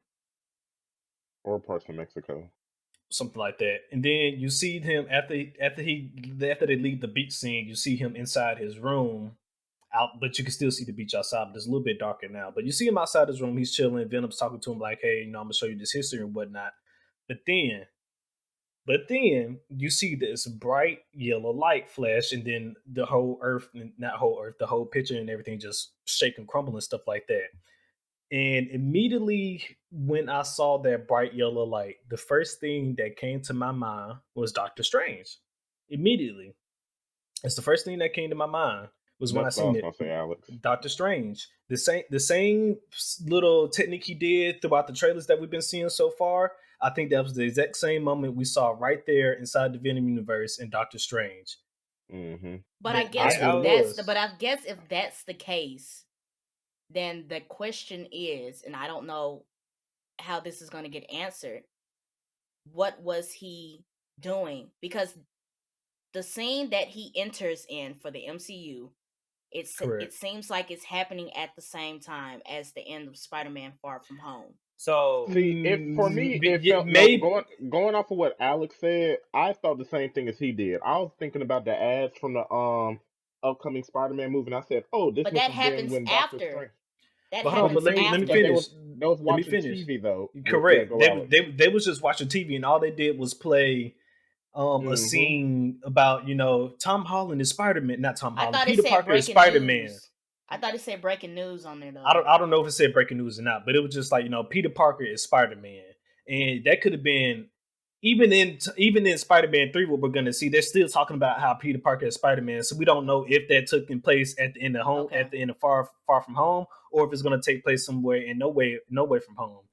parts of Mexico. something like that. And then you see him after they leave the beach scene. You see him inside his room, out, but you can still see the beach outside. But it's a little bit darker now. But you see him outside his room. He's chilling. Venom's talking to him like, "Hey, I'm gonna show you this history and whatnot." But then you see this bright yellow light flash, and then the whole earth, not whole earth, the whole picture and everything just shake and crumble and stuff like that. And immediately when I saw that bright yellow light, the first thing that came to my mind was Doctor Strange. Immediately. It's the first thing that came to my mind was when I seen it. Say, Alex. Doctor Strange. The same little technique he did throughout the trailers that we've been seeing so far. I think that was the exact same moment we saw right there inside the Venom universe in Doctor Strange. Mm-hmm. But I guess if that's the case, then the question is, and I don't know how this is going to get answered, what was he doing? Because the scene that he enters in for the MCU, it seems like it's happening at the same time as the end of Spider-Man Far From Home. So for me, it felt maybe going off of what Alex said. I thought the same thing as he did. I was thinking about the ads from the upcoming Spider-Man movie, and I said, "Oh, this." But that happens when after. Strange... That but happens let me finish. They was watching TV though. Correct. They was just watching TV, and all they did was play a scene about Tom Holland is Spider-Man, not Tom Holland. Peter Parker is Spider-Man. I thought it said breaking news on there though. I don't know if it said breaking news or not, but it was just like Peter Parker is Spider-Man, and that could have been even in Spider-Man 3. What we're gonna see, they're still talking about how Peter Parker is Spider-Man, so we don't know if that took in place at the end of home, at the end of Far From Home, or if it's gonna take place somewhere in No Way From Home.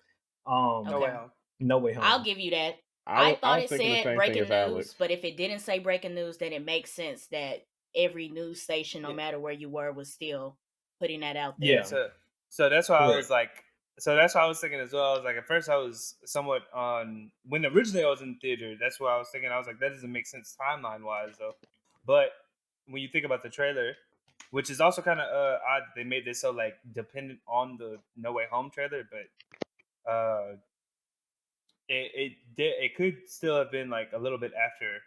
No Way Home. I'll give you that. I thought it said breaking news, but if it didn't say breaking news, then it makes sense that every news station, no matter where you were, was still putting that out there. Yeah. So that's why I was like, so that's what I was thinking as well. I was like, at first I was somewhat on, when originally I was in theater, that's what I was thinking. I was like, that doesn't make sense timeline wise though. But when you think about the trailer, which is also kind of odd, they made this so like dependent on the No Way Home trailer, but it could still have been like a little bit after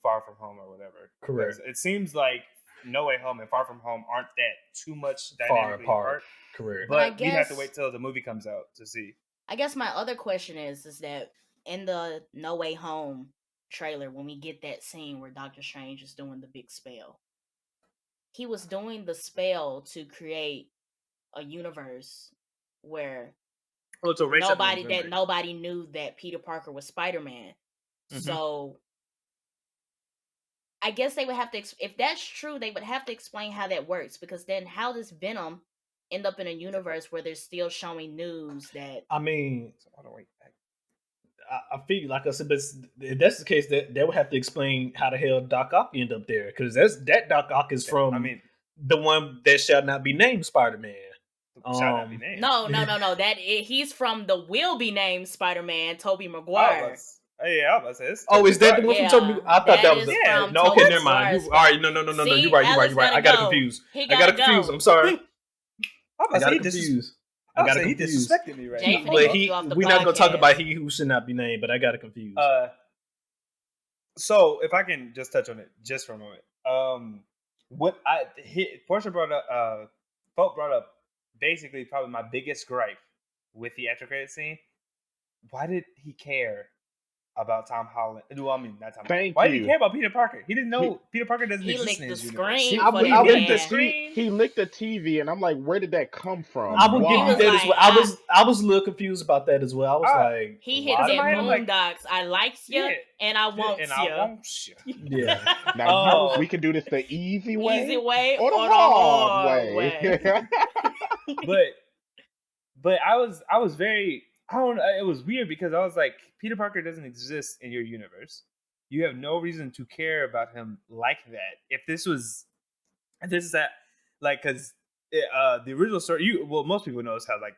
Far From Home or whatever. Correct. It seems like No Way Home and Far From Home aren't that too much dynamically apart. Correct. But we have to wait till the movie comes out to see. I guess my other question is that in the No Way Home trailer, when we get that scene where Doctor Strange is doing the big spell, he was doing the spell to create a universe where nobody knew that Peter Parker was Spider-Man. Mm-hmm. So I guess they would have to, if that's true, they would have to explain how that works, because then how does Venom end up in a universe where they're still showing news that... I mean, I feel like I said, but if that's the case, that they would have to explain how the hell Doc Ock ended up there, because that Doc Ock is from the one that shall not be named Spider-Man. Shall not be named. No. He's from the will be named Spider-Man, Tobey Maguire. I was about to say this. Oh, is that the one from Tobey? I thought that was no. Okay, never mind. All right, no. You're right. I got confused. I'm sorry. I got confused. I got he confused. disrespected me right Jay now. finna get you off the We're not gonna talk podcast. about he who should not be named, but I got confused. So if I can just touch on it just for a moment, Portia brought up, Folk brought up basically probably my biggest gripe with the after credit scene. Why did he care about Tom Holland? Well, I mean, not Tom. Why did he care about Peter Parker? He didn't know Peter Parker doesn't He exist licked in the his universe. screen I for was- that I licked man. the screen. He licked the TV, and I'm like, where did that come from? I will give Why? you that as like, well. I was a little confused about that as well. I was like, he hit why that did he- boondocks. I likes you, Yeah. and I want and you. I want you. Yeah. Now we can do this the easy way, Easy way or the or the hard hard way. but I was very, I don't know, it was weird because I was like, Peter Parker doesn't exist in your universe. You have no reason to care about him like that. If this is that, like, because the original story, most people knows how, like,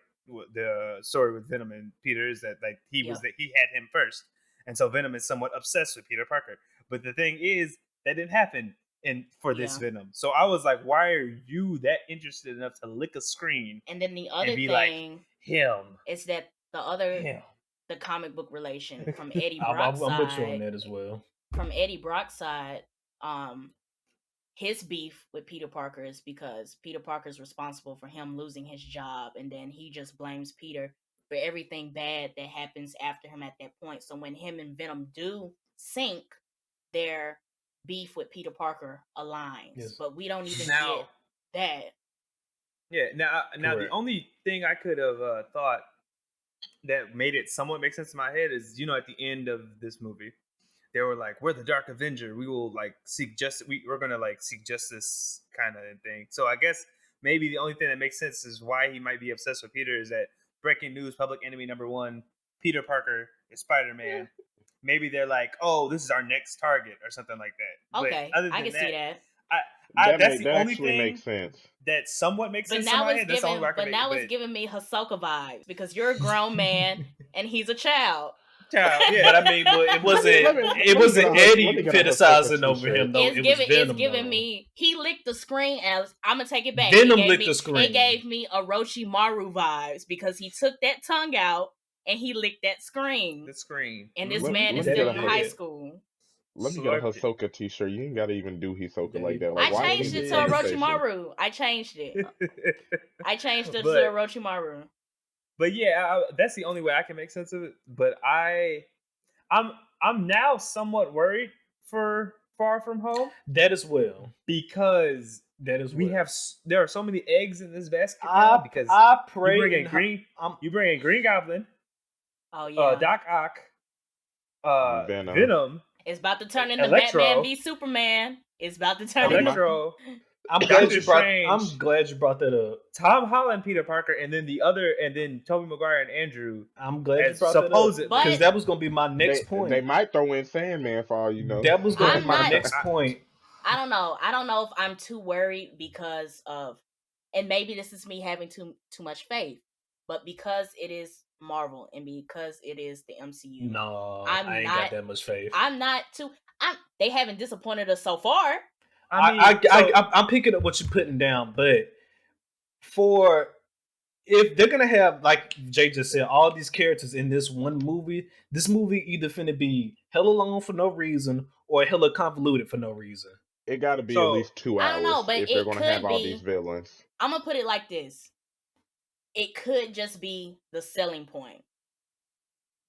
the story with Venom and Peter is that, like, he had him first, and so Venom is somewhat obsessed with Peter Parker. But the thing is, that didn't happen for this Venom. So I was like, why are you that interested enough to lick a screen? And then the other thing like, him is that the comic book relation from Eddie Brock's side. I'm with you on that as well. From Eddie Brock's side, his beef with Peter Parker is because Peter Parker is responsible for him losing his job, and then he just blames Peter for everything bad that happens after him at that point. So when him and Venom do sync, their beef with Peter Parker aligns. Yes. But we don't even get that. Yeah, now the only thing I could have thought that made it somewhat make sense in my head is, at the end of this movie, they were like, we're the Dark Avenger. We will, like, seek justice. We're going to, like, seek justice kind of thing. So I guess maybe the only thing that makes sense is why he might be obsessed with Peter is that breaking news, public enemy #1, Peter Parker is Spider-Man. Maybe they're like, oh, this is our next target or something like that. Okay, but other than I can see that. That's the only thing makes sense. That somewhat makes sense. But now it's giving me Hisoka vibes because you're a grown man and he's a child. Yeah. But I mean, it wasn't Eddie fantasizing over him though. It's giving me. He licked the screen, Alex. I'm gonna take it back. Venom licked the screen. It gave me Orochimaru vibes because he took that tongue out and he licked that screen. The screen. And this man is still in high school. Let me get a Hisoka t-shirt. You ain't gotta even do Hisoka like that. Like, I changed it to Orochimaru. I changed it. I changed it to Orochimaru. But yeah, that's the only way I can make sense of it. But I'm now somewhat worried for Far From Home. That as well, because there are so many eggs in this basket now. Because I pray you bring in Green Goblin. Oh yeah, Doc Ock, Venom. It's about to turn into Batman v Superman. It's about to turn Electro. I'm glad you brought that up. Tom Holland, Peter Parker, and then Tobey Maguire and Andrew. I'm glad you brought that up because that was going to be my next point. They might throw in Sandman for all you know. That was going to be my next point. I don't know. I don't know if I'm too worried because of, and maybe this is me having too much faith, but because it is Marvel and because it is the MCU. No, I ain't got that much faith. I'm not too. They haven't disappointed us so far. I'm picking up what you're putting down, but if they're gonna have, like Jay just said, all these characters in this one movie, this movie either finna be hella long for no reason or hella convoluted for no reason. It got to be at least 2 hours. I don't know, but if they're gonna have all these villains. I'm gonna put it like this: it could just be the selling point.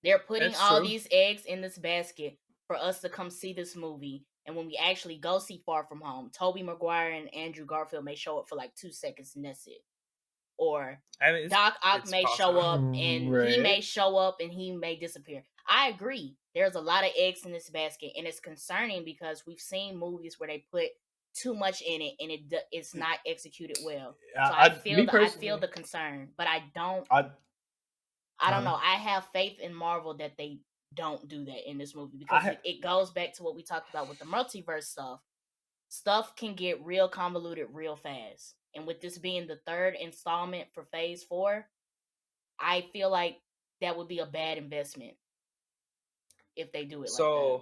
They're putting all these eggs in this basket for us to come see this movie. And when we actually go see Far From Home, Tobey Maguire and Andrew Garfield may show up for like 2 seconds and that's it. Or Doc Ock may show up and he may show up and he may disappear. I agree. There's a lot of eggs in this basket and it's concerning because we've seen movies where they put too much in it and it's not executed well. So I feel the concern, but I don't know. I have faith in Marvel that they don't do that in this movie because it goes back to what we talked about with the multiverse stuff. Stuff can get real convoluted real fast. And with this being the 3rd installment for Phase 4, I feel like that would be a bad investment if they do it like that.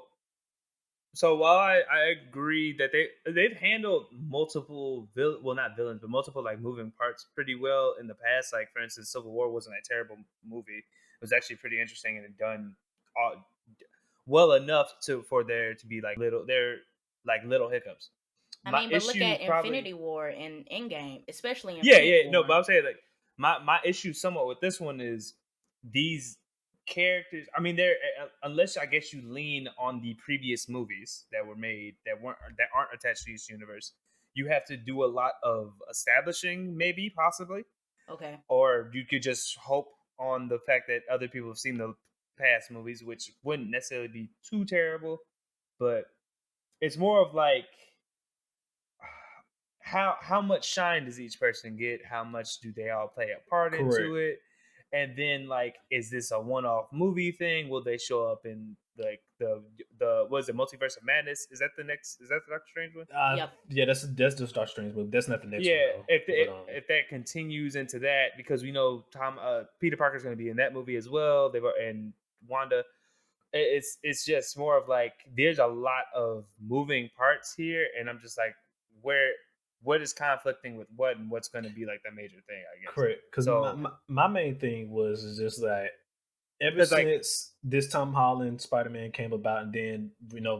So while I agree that they've handled multiple not villains, but multiple like moving parts pretty well in the past. Like for instance, Civil War wasn't a terrible movie. It was actually pretty interesting and done all, well enough for there to be like little hiccups. I My mean, but look issue at probably Infinity War and Endgame, especially yeah, Infinity no, but War. I'm saying like my issue somewhat with this one is these characters. I mean, they're unless I guess you lean on the previous movies that were made that aren't attached to this universe, you have to do a lot of establishing, maybe possibly, Okay. or you could just hope on the fact that other people have seen the past movies, which wouldn't necessarily be too terrible, but it's more of like how much shine does each person get? How much do they all play a part Correct. into it? And then like, is this a one-off movie thing? Will they show up in like the what is it, Multiverse of Madness? Is that the next? Is that the Doctor Strange one? Yep. Yeah, that's the Star Strange movie. That's not the next one Yeah, though. But if that continues into that, because we know Peter Parker's going to be in that movie as well. And Wanda. It's just more of like there's a lot of moving parts here, and I'm just like, what is conflicting with what, and what's going to be like the major thing, I guess. correct. Because So my main thing was is just that ever because like since this Tom Holland Spider-Man came about, and then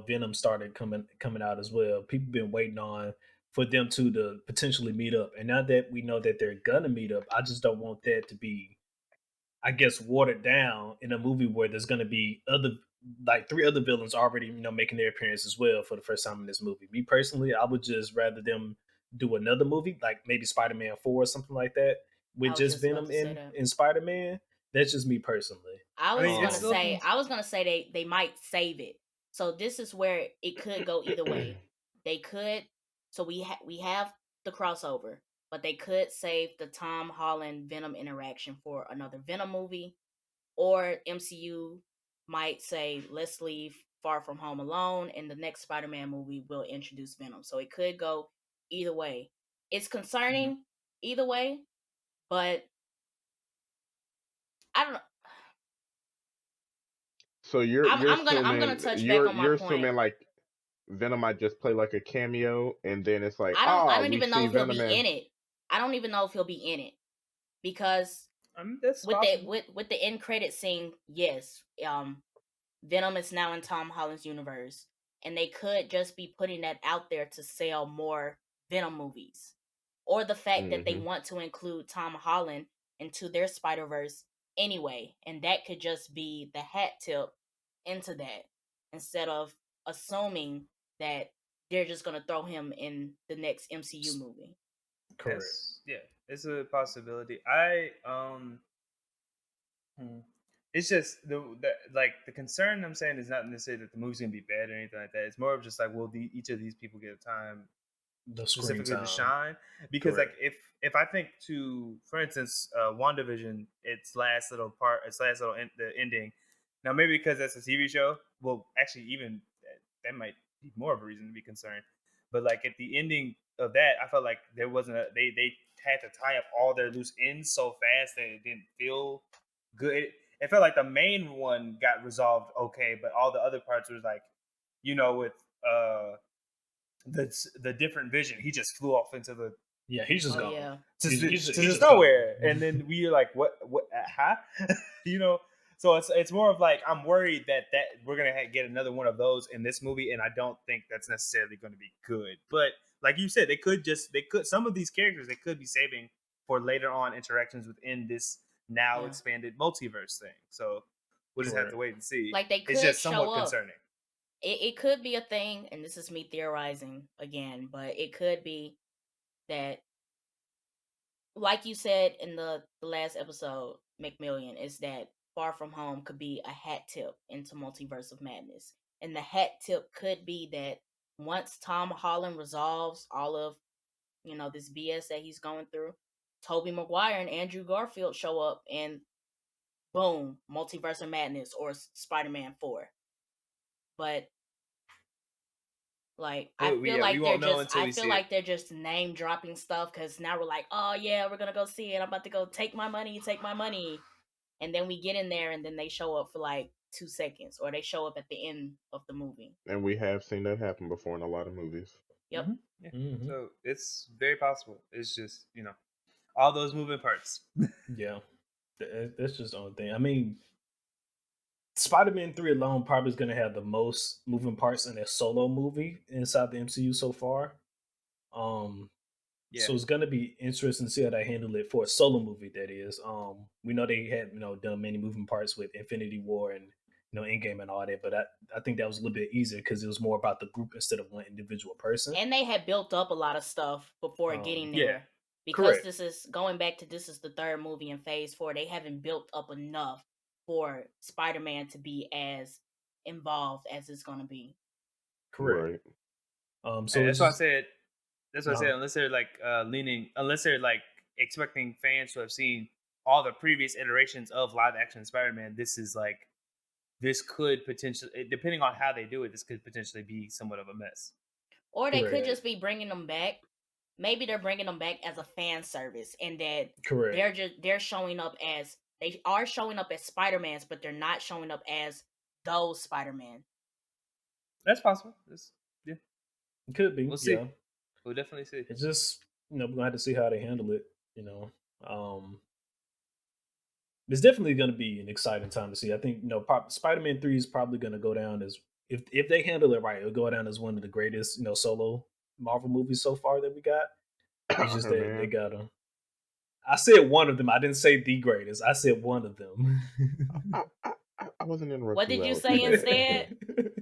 Venom started coming out as well, people been waiting on for them two to potentially meet up. And now that we know that they're gonna meet up, I just don't want that to be, I guess, watered down in a movie where there's going to be other like three other villains already, making their appearance as well for the first time in this movie. Me personally, I would just rather them do another movie, like maybe Spider-Man 4 or something like that, I with was just just about Venom to say in that. in Spider-Man. That's just me personally. I I was mean gonna it's Um, say looking they might save it. So this is where it could go either way. They could. So we have the crossover, but they could save the Tom Holland Venom interaction for another Venom movie, or MCU might say let's leave Far From Home alone, and the next Spider-Man movie will introduce Venom. So it could go either way. It's Mhm. concerning either way, but I don't know. So you're I'm gonna assuming touch back you're on my you're point. assuming like Venom might just play like a cameo, and then it's like, I ah, don't we even know see if he'll Venom be and in it. I don't even know if he'll be in it because I mean that's with the possible. with the end credit scene, yes, Venom is now in Tom Holland's universe, and they could just be putting that out there to sell more Venom movies, or the fact that they hmm want to include Tom Holland into their Spider Verse anyway, and that could just be the hat tip into that instead of assuming that they're just gonna throw him in the next MCU movie. correct. It's a possibility. Hmm. It's just like the concern I'm saying is not necessarily that the movie's gonna be bad or anything like that. It's more of just like, will each of these people get a time The screen specifically to time. shine? Because like Correct. if I think to, for instance, WandaVision, its last little the ending. Now maybe because that's a TV show. Well, actually, even that might be more of a reason to be concerned. But like at the ending of that, I felt like there wasn't they had to tie up all their loose ends so fast that it didn't feel good. It felt like the main one got resolved okay, but all the other parts was like, with the different vision, he just flew off into the Yeah, he's just Oh gone. yeah, to He's just just gone. nowhere, and then we are like, what, huh? you know. So it's more of like I'm worried that we're gonna get another one of those in this movie, and I don't think that's necessarily going to be good. But like you said, they could some of these characters they could be saving for later on interactions within this now yeah. expanded multiverse thing. So we'll just have to Correct. wait and see. Like they It's could just show somewhat up. concerning. It could be a thing, and this is me theorizing again, but it could be that, like you said in the last episode, McMillian, is that Far From Home could be a hat tip into Multiverse of Madness. And the hat tip could be that once Tom Holland resolves all of, this BS that he's going through, Tobey Maguire and Andrew Garfield show up and boom, Multiverse of Madness or Spider-Man 4. But like We won't know until I we feel see it. like they're just name dropping stuff because now we're like, oh yeah, we're gonna go see it. I'm about to go take my money, and then we get in there, and then they show up for like 2 seconds, or they show up at the end of the movie. And we have seen that happen before in a lot of movies. Yep. Yeah. So it's very possible. It's just, all those moving parts. Yeah, that's just the only thing. I mean, Spider-Man 3 alone probably is going to have the most moving parts in a solo movie inside the MCU so far. So it's going to be interesting to see how they handle it for a solo movie, that is. We know they had, done many moving parts with Infinity War and, Endgame and all that, but I think that was a little bit easier because it was more about the group instead of one individual person. And they had built up a lot of stuff before getting there. Yeah. Because Correct. this is the third movie in Phase 4. They haven't built up enough for Spider-Man to be as involved as it's going to be. Correct. Right. So that's why I said. That's what I said. Unless they're like unless they're like expecting fans to have seen all the previous iterations of live action Spider-Man, this could potentially, depending on how they do it, this could potentially be somewhat of a mess. Or they could just be bringing them back. Maybe they're bringing them back as a fan service, and that they're showing up as Spider-Mans, but they're not showing up as those Spider-Man. That's possible. It could be. We'll see. We'll definitely see. It's just, we're gonna have to see how they handle it. It's definitely gonna be an exciting time to see. I think Spider-Man 3 is probably gonna go down as, if they handle it right, it'll go down as one of the greatest solo Marvel movies so far that we got. It's just that they got them. I said one of them. I didn't say the greatest. I said one of them. I wasn't interrupting. What did you say instead?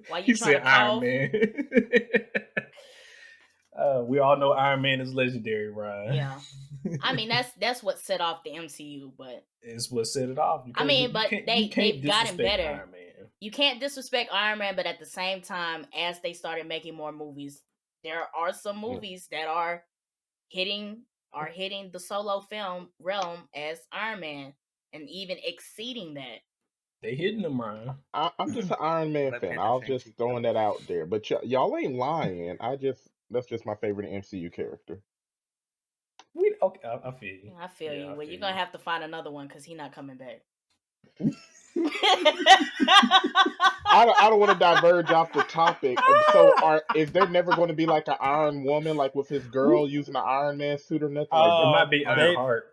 Why you trying said to cough? Iron Man. We all know Iron Man is legendary, right? Yeah. I mean, that's what set off the MCU, but it's what set it off. They've gotten better. Iron Man. You can't disrespect Iron Man, but at the same time, as they started making more movies, there are some movies that are hitting the solo film realm as Iron Man, and even exceeding that. They hitting them, Ryan. I'm just an Iron Man fan. I was just throwing that out there, but y'all ain't lying. That's just my favorite MCU character. I feel you. I feel you. Well, you're gonna have to find another one because he's not coming back. I don't want to diverge off the topic. So, is there never going to be like an Iron Woman, like with his girl using an Iron Man suit or nothing? It might be Ironheart.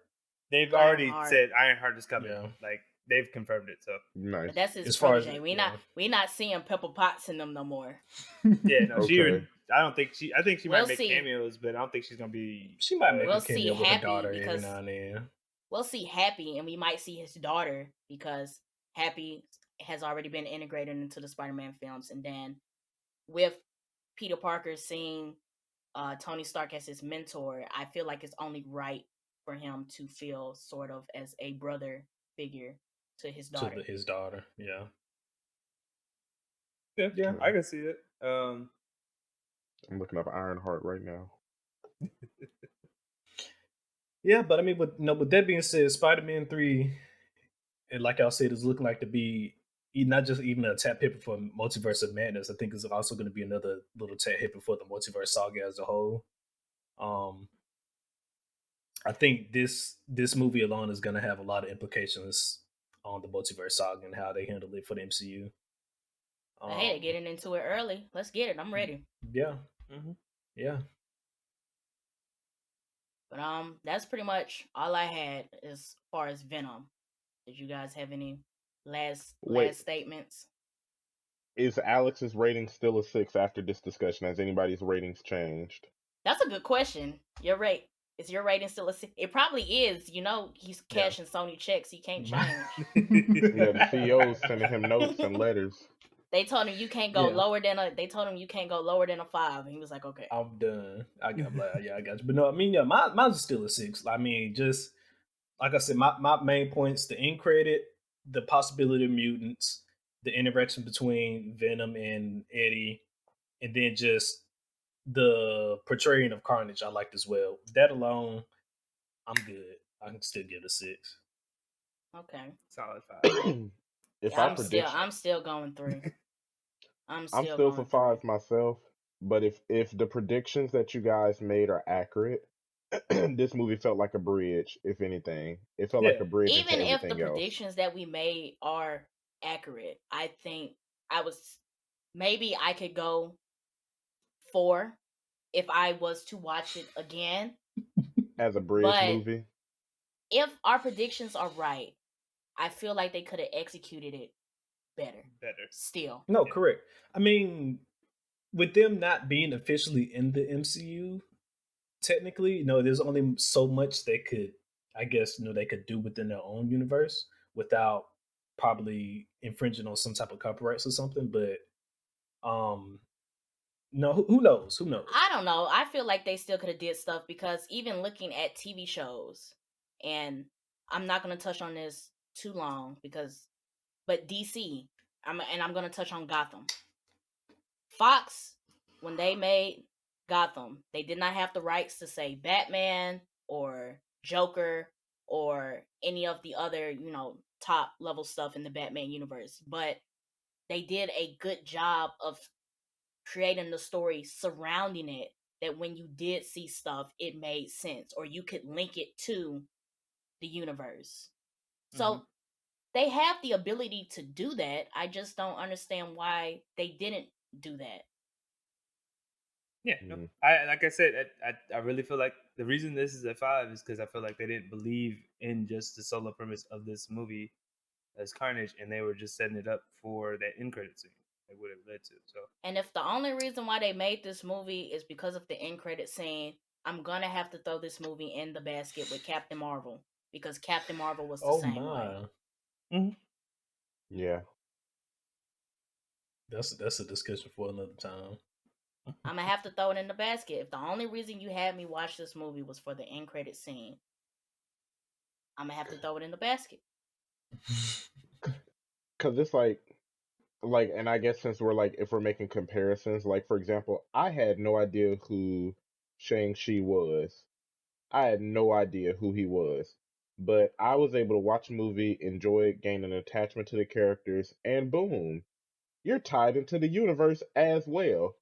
They've already said Ironheart is coming. Yeah. Like they've confirmed it. So nice. But that's his protege. We not seeing Pepper Potts in them no more. Yeah, no, okay. I think she might make cameos, but I don't think she's gonna be. She might make a cameo see with her daughter because every now and then. We'll see Happy, and we might see his daughter because Happy has already been integrated into the Spider-Man films, and then with Peter Parker seeing Tony Stark as his mentor, I feel like it's only right for him to feel sort of as a brother figure to his daughter. Yeah. Yeah, I can see it. I'm looking up Ironheart right now. Yeah, but I mean, with that being said, Spider-Man 3, and like I said, is looking like to be not just even a tap hipper for Multiverse of Madness. I think it's also going to be another little tap hipper for the Multiverse saga as a whole. I think this movie alone is going to have a lot of implications on the Multiverse saga and how they handle it for the MCU. Hey, they're getting into it early. Let's get it. I'm ready. Yeah. Mm-hmm. Yeah. But that's pretty much all I had as far as Venom. Did you guys have any last statements? Is Alex's rating still a 6 after this discussion? Has anybody's ratings changed? That's a good question. Is your rating still a 6? It probably is. He's cashing Sony checks. He can't change. Yeah, the CEO's sending him notes and letters. They told him you can't go lower than a 5, and he was like, "Okay, I'm done." I got you. But no, I mean, mine's still a 6. I mean, just like I said, my main points: the end credit, the possibility of mutants, the interaction between Venom and Eddie, and then just the portraying of Carnage. I liked as well. That alone, I'm good. I can still give it a 6. Okay, solid 5. I'm still going 3. I'm still for 5 myself. But if the predictions that you guys made are accurate, this movie felt like a bridge, if anything. It felt like Yeah. a bridge into Even if the everything else. predictions that we made are accurate, I think maybe I could go 4 if I was to watch it again. As a bridge But movie. if our predictions are right, I feel like they could have executed it better. Still. No, correct. I mean, with them not being officially in the MCU, technically, there's only so much they could, I guess, they could do within their own universe without probably infringing on some type of copyrights or something. But no, who knows? Who knows? I don't know. I feel like they still could have did stuff because even looking at TV shows, and I'm not going to touch on this too long but DC, I'm going to touch on Gotham. Fox, when they made Gotham, they did not have the rights to say Batman or Joker or any of the other, top level stuff in the Batman universe. But they did a good job of creating the story surrounding it, that when you did see stuff, it made sense, or you could link it to the universe. So they have the ability to do that. I just don't understand why they didn't do that. Yeah, no. I really feel like the reason this is at 5 is because I feel like they didn't believe in just the solo premise of this movie as Carnage, and they were just setting it up for that end credit scene that would have led to. So, and if the only reason why they made this movie is because of the end credit scene, I'm gonna have to throw this movie in the basket with Captain Marvel, because Captain Marvel was the same way. Mm-hmm. Yeah, that's a discussion for another time. I'm gonna have to throw it in the basket. If the only reason you had me watch this movie was for the end credit scene, I'm gonna have to throw it in the basket. Cause it's like, and I guess since if we're making comparisons, for example, I had no idea who Shang-Chi was. I had no idea who he was. But I was able to watch a movie, enjoy it, gain an attachment to the characters, and boom, you're tied into the universe as well.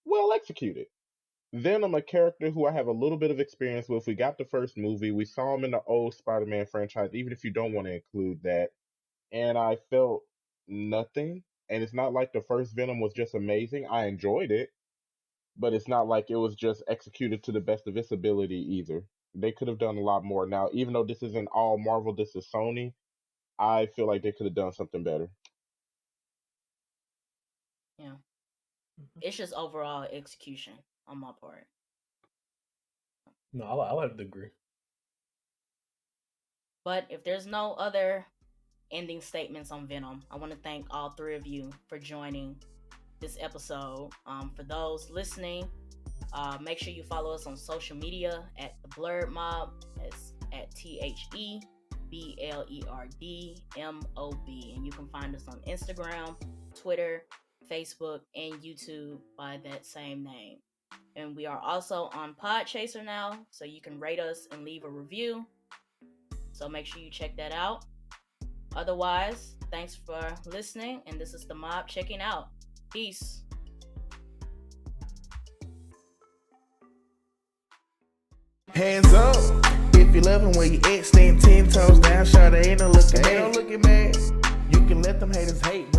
Well executed. Venom, a character who I have a little bit of experience with. We got the first movie. We saw him in the old Spider-Man franchise, even if you don't want to include that. And I felt nothing. And it's not like the first Venom was just amazing. I enjoyed it. But it's not like it was just executed to the best of its ability either. They could have done a lot more. Now, even though this isn't all Marvel, this is Sony, I feel like they could have done something better. Yeah. It's just overall execution on my part. No, I'll have to agree. But if there's no other ending statements on Venom, I want to thank all 3 of you for joining this episode. For those listening, make sure you follow us on social media at the Blerd Mob. It's at TheBlerdMob, and you can find us on Instagram, Twitter, Facebook, and YouTube by that same name. And we are also on Podchaser now, so you can rate us and leave a review. So make sure you check that out. Otherwise, thanks for listening, and this is the Mob checking out. Peace. Hands up if you loving where you at, stand 10 toes down, shawty, ain't no looking mad. You can let them haters hate.